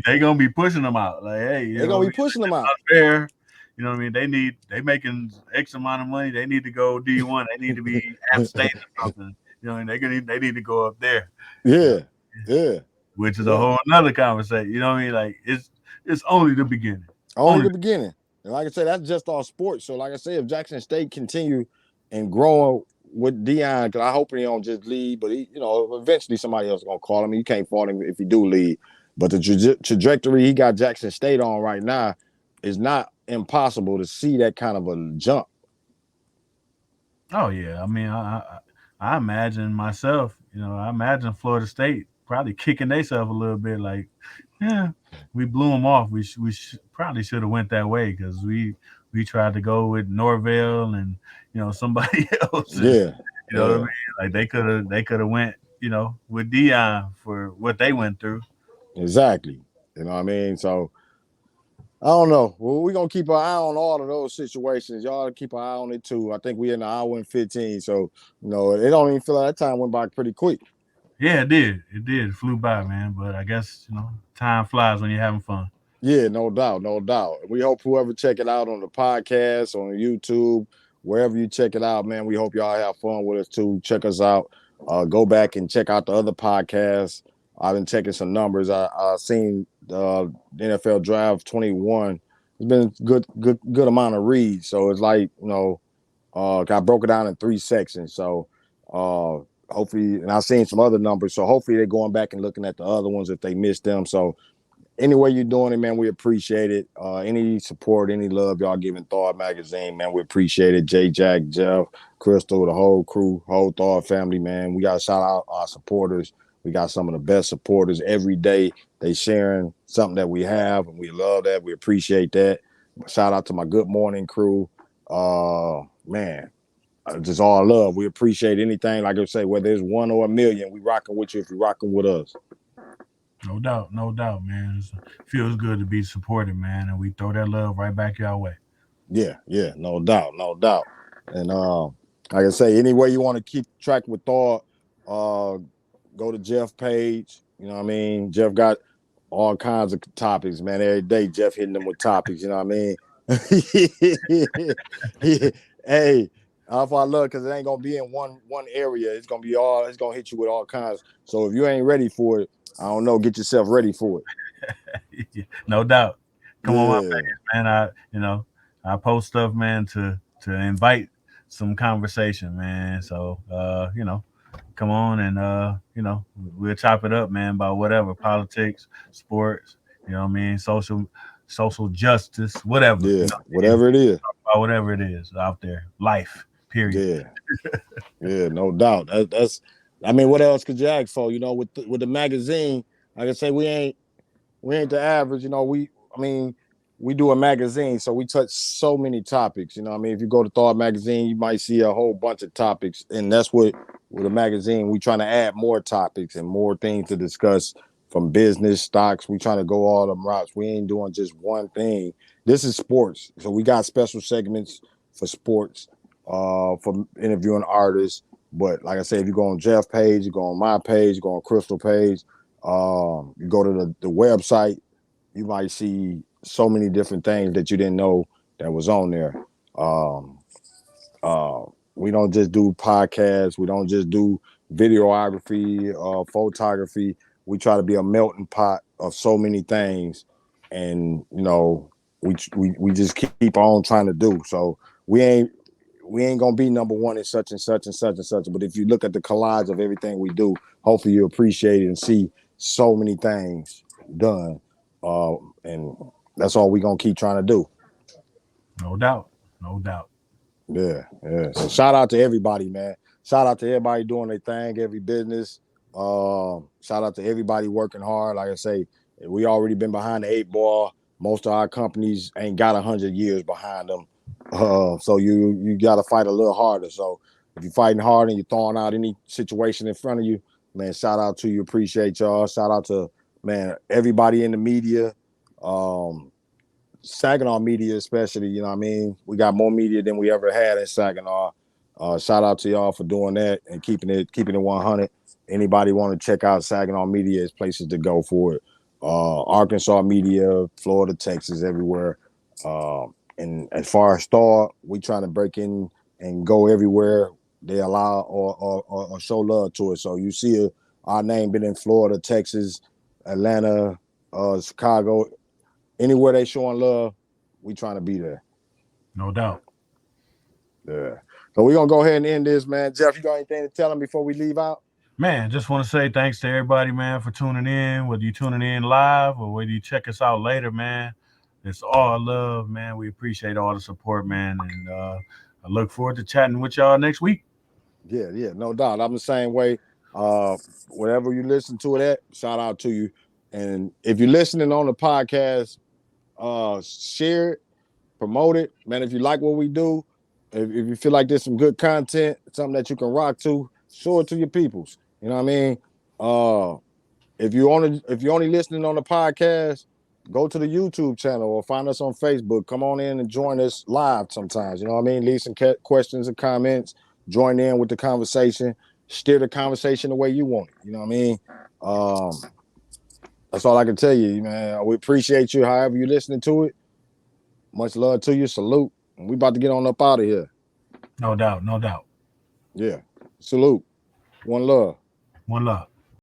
they gonna be pushing them out. Like, hey, they're gonna be pushing them out. unfair. You know what I mean? They making X amount of money. They need to go D1. They need to be App State or something. And they need to go up there. Yeah, yeah, Which is a yeah. whole another conversation. You know what I mean? Like it's only the beginning. Only the beginning. And like I said, that's just all sports. So like I said, if Jackson State continue and grow with Dion, because I hope he don't just leave, but eventually somebody else is gonna call him. You can't fault him if he do leave. But the trajectory he got Jackson State on right now is not impossible to see that kind of a jump. Oh yeah. I mean, I imagine myself. I imagine Florida State probably kicking themselves a little bit. Like, Yeah, we blew them off. Probably should have went that way because we tried to go with Norvell and somebody else, and Yeah, you know what I yeah, mean. Like they could have went with Dion for what they went through. exactly. You know what I mean? So I don't know. Well, we're gonna keep our eye on all of those situations. Y'all keep our eye on it too. I think we in the hour and 15. So, it don't even feel like that time went by pretty quick. Yeah, it did. It did. It flew by, man. But I guess time flies when you're having fun. Yeah, no doubt, no doubt. We hope whoever check it out on the podcast, on YouTube, wherever you check it out, man, we hope y'all have fun with us too. Check us out. Go back and check out the other podcasts. I've been checking some numbers. I seen the NFL Draft 21. It's been good amount of reads. So it's like, I broke it down in 3 sections. So hopefully, and I've seen some other numbers. So hopefully they're going back and looking at the other ones if they missed them. So any way you're doing it, man, we appreciate it. Any support, any love y'all giving Thawed Magazine, man, we appreciate it. J Jack, Jeff, Crystal, the whole crew, whole Thawed family, man. We got to shout out our supporters. We got some of the best supporters every day. They sharing something that we have, and we love that. We appreciate that. Shout out to my Good Morning crew. Man, just all love. We appreciate anything. Like I say, whether it's one or a million, we rocking with you if you're rocking with us. No doubt, man. It feels good to be supported, man, and we throw that love right back your way. Yeah, no doubt, no doubt. And like I say, any way you want to keep track with Thor, go to Jeff page. You know what I mean? Jeff got all kinds of topics, man. Every day, Jeff hitting them with topics. You know what I mean? Hey, if I love because it ain't gonna be in one area. It's gonna be all. It's gonna hit you with all kinds. So if you ain't ready for it, I don't know. Get yourself ready for it. No doubt. Come on my Yeah, page, man. I post stuff, man, to invite some conversation, man. So come on and we'll chop it up, man, about whatever politics, sports, what I mean, social justice, whatever, yeah. Whatever it is. about whatever it is out there, life, period. Yeah. Yeah, no doubt. That's. I mean, what else could you ask for? With the magazine, like I say, we ain't the average. I mean, we do a magazine, so we touch so many topics. I mean, if you go to Thought Magazine, you might see a whole bunch of topics, and that's what with a magazine we trying to add more topics and more things to discuss from business, stocks. We trying to go all them routes. We ain't doing just one thing. This is sports, so we got special segments for sports, for interviewing artists. But like I said, if you go on Jeff page, you go on my page, you go on Crystal page, you go to the website, you might see so many different things that you didn't know that was on there. Um, uh, we don't just do podcasts. We don't just do videography, photography. We try to be a melting pot of so many things, and we just keep on trying to do. So we ain't gonna be number one in such and such and such and such. But if you look at the collage of everything we do, hopefully you appreciate it and see so many things done. And that's all we're gonna keep trying to do. No doubt. No doubt. Yeah. So shout out to everybody, man. Shout out to everybody doing their thing, every business. Shout out to everybody working hard. Like I say, we already been behind the 8 ball. Most of our companies ain't got 100 years behind them. So you got to fight a little harder. So if you're fighting hard and you're throwing out any situation in front of you, man, shout out to you. Appreciate y'all. Shout out to, man, everybody in the media. Saginaw media, especially, you know what I mean? We got more media than we ever had in Saginaw. Shout out to y'all for doing that and keeping it 100. Anybody want to check out Saginaw media, is places to go for it. Arkansas media, Florida, Texas, everywhere. And as far as Star, we trying to break in and go everywhere they allow or show love to it. So you see our name been in Florida, Texas, Atlanta, Chicago, anywhere they showing love, we trying to be there. No doubt. Yeah. So we're gonna go ahead and end this, man. Jeff, you got anything to tell them before we leave out? Man, just want to say thanks to everybody, man, for tuning in. Whether you tuning in live or whether you check us out later, man, it's all love, man. We appreciate all the support, man, and I look forward to chatting with y'all next week. Yeah, no doubt. I'm the same way. Whatever you listen to it at, shout out to you. And if you're listening on the podcast, share it, promote it. Man, if you like what we do, if you feel like there's some good content, something that you can rock to, show it to your peoples. You know what I mean? If you're only listening on the podcast, go to the YouTube channel or find us on Facebook. Come on in and join us live sometimes. You know what I mean? Leave some questions and comments. Join in with the conversation. Steer the conversation the way you want it. You know what I mean? That's all I can tell you, man. We appreciate you however you're listening to it. Much love to you. Salute. And we about to get on up out of here. No doubt. No doubt. Yeah. Salute. One love. One love.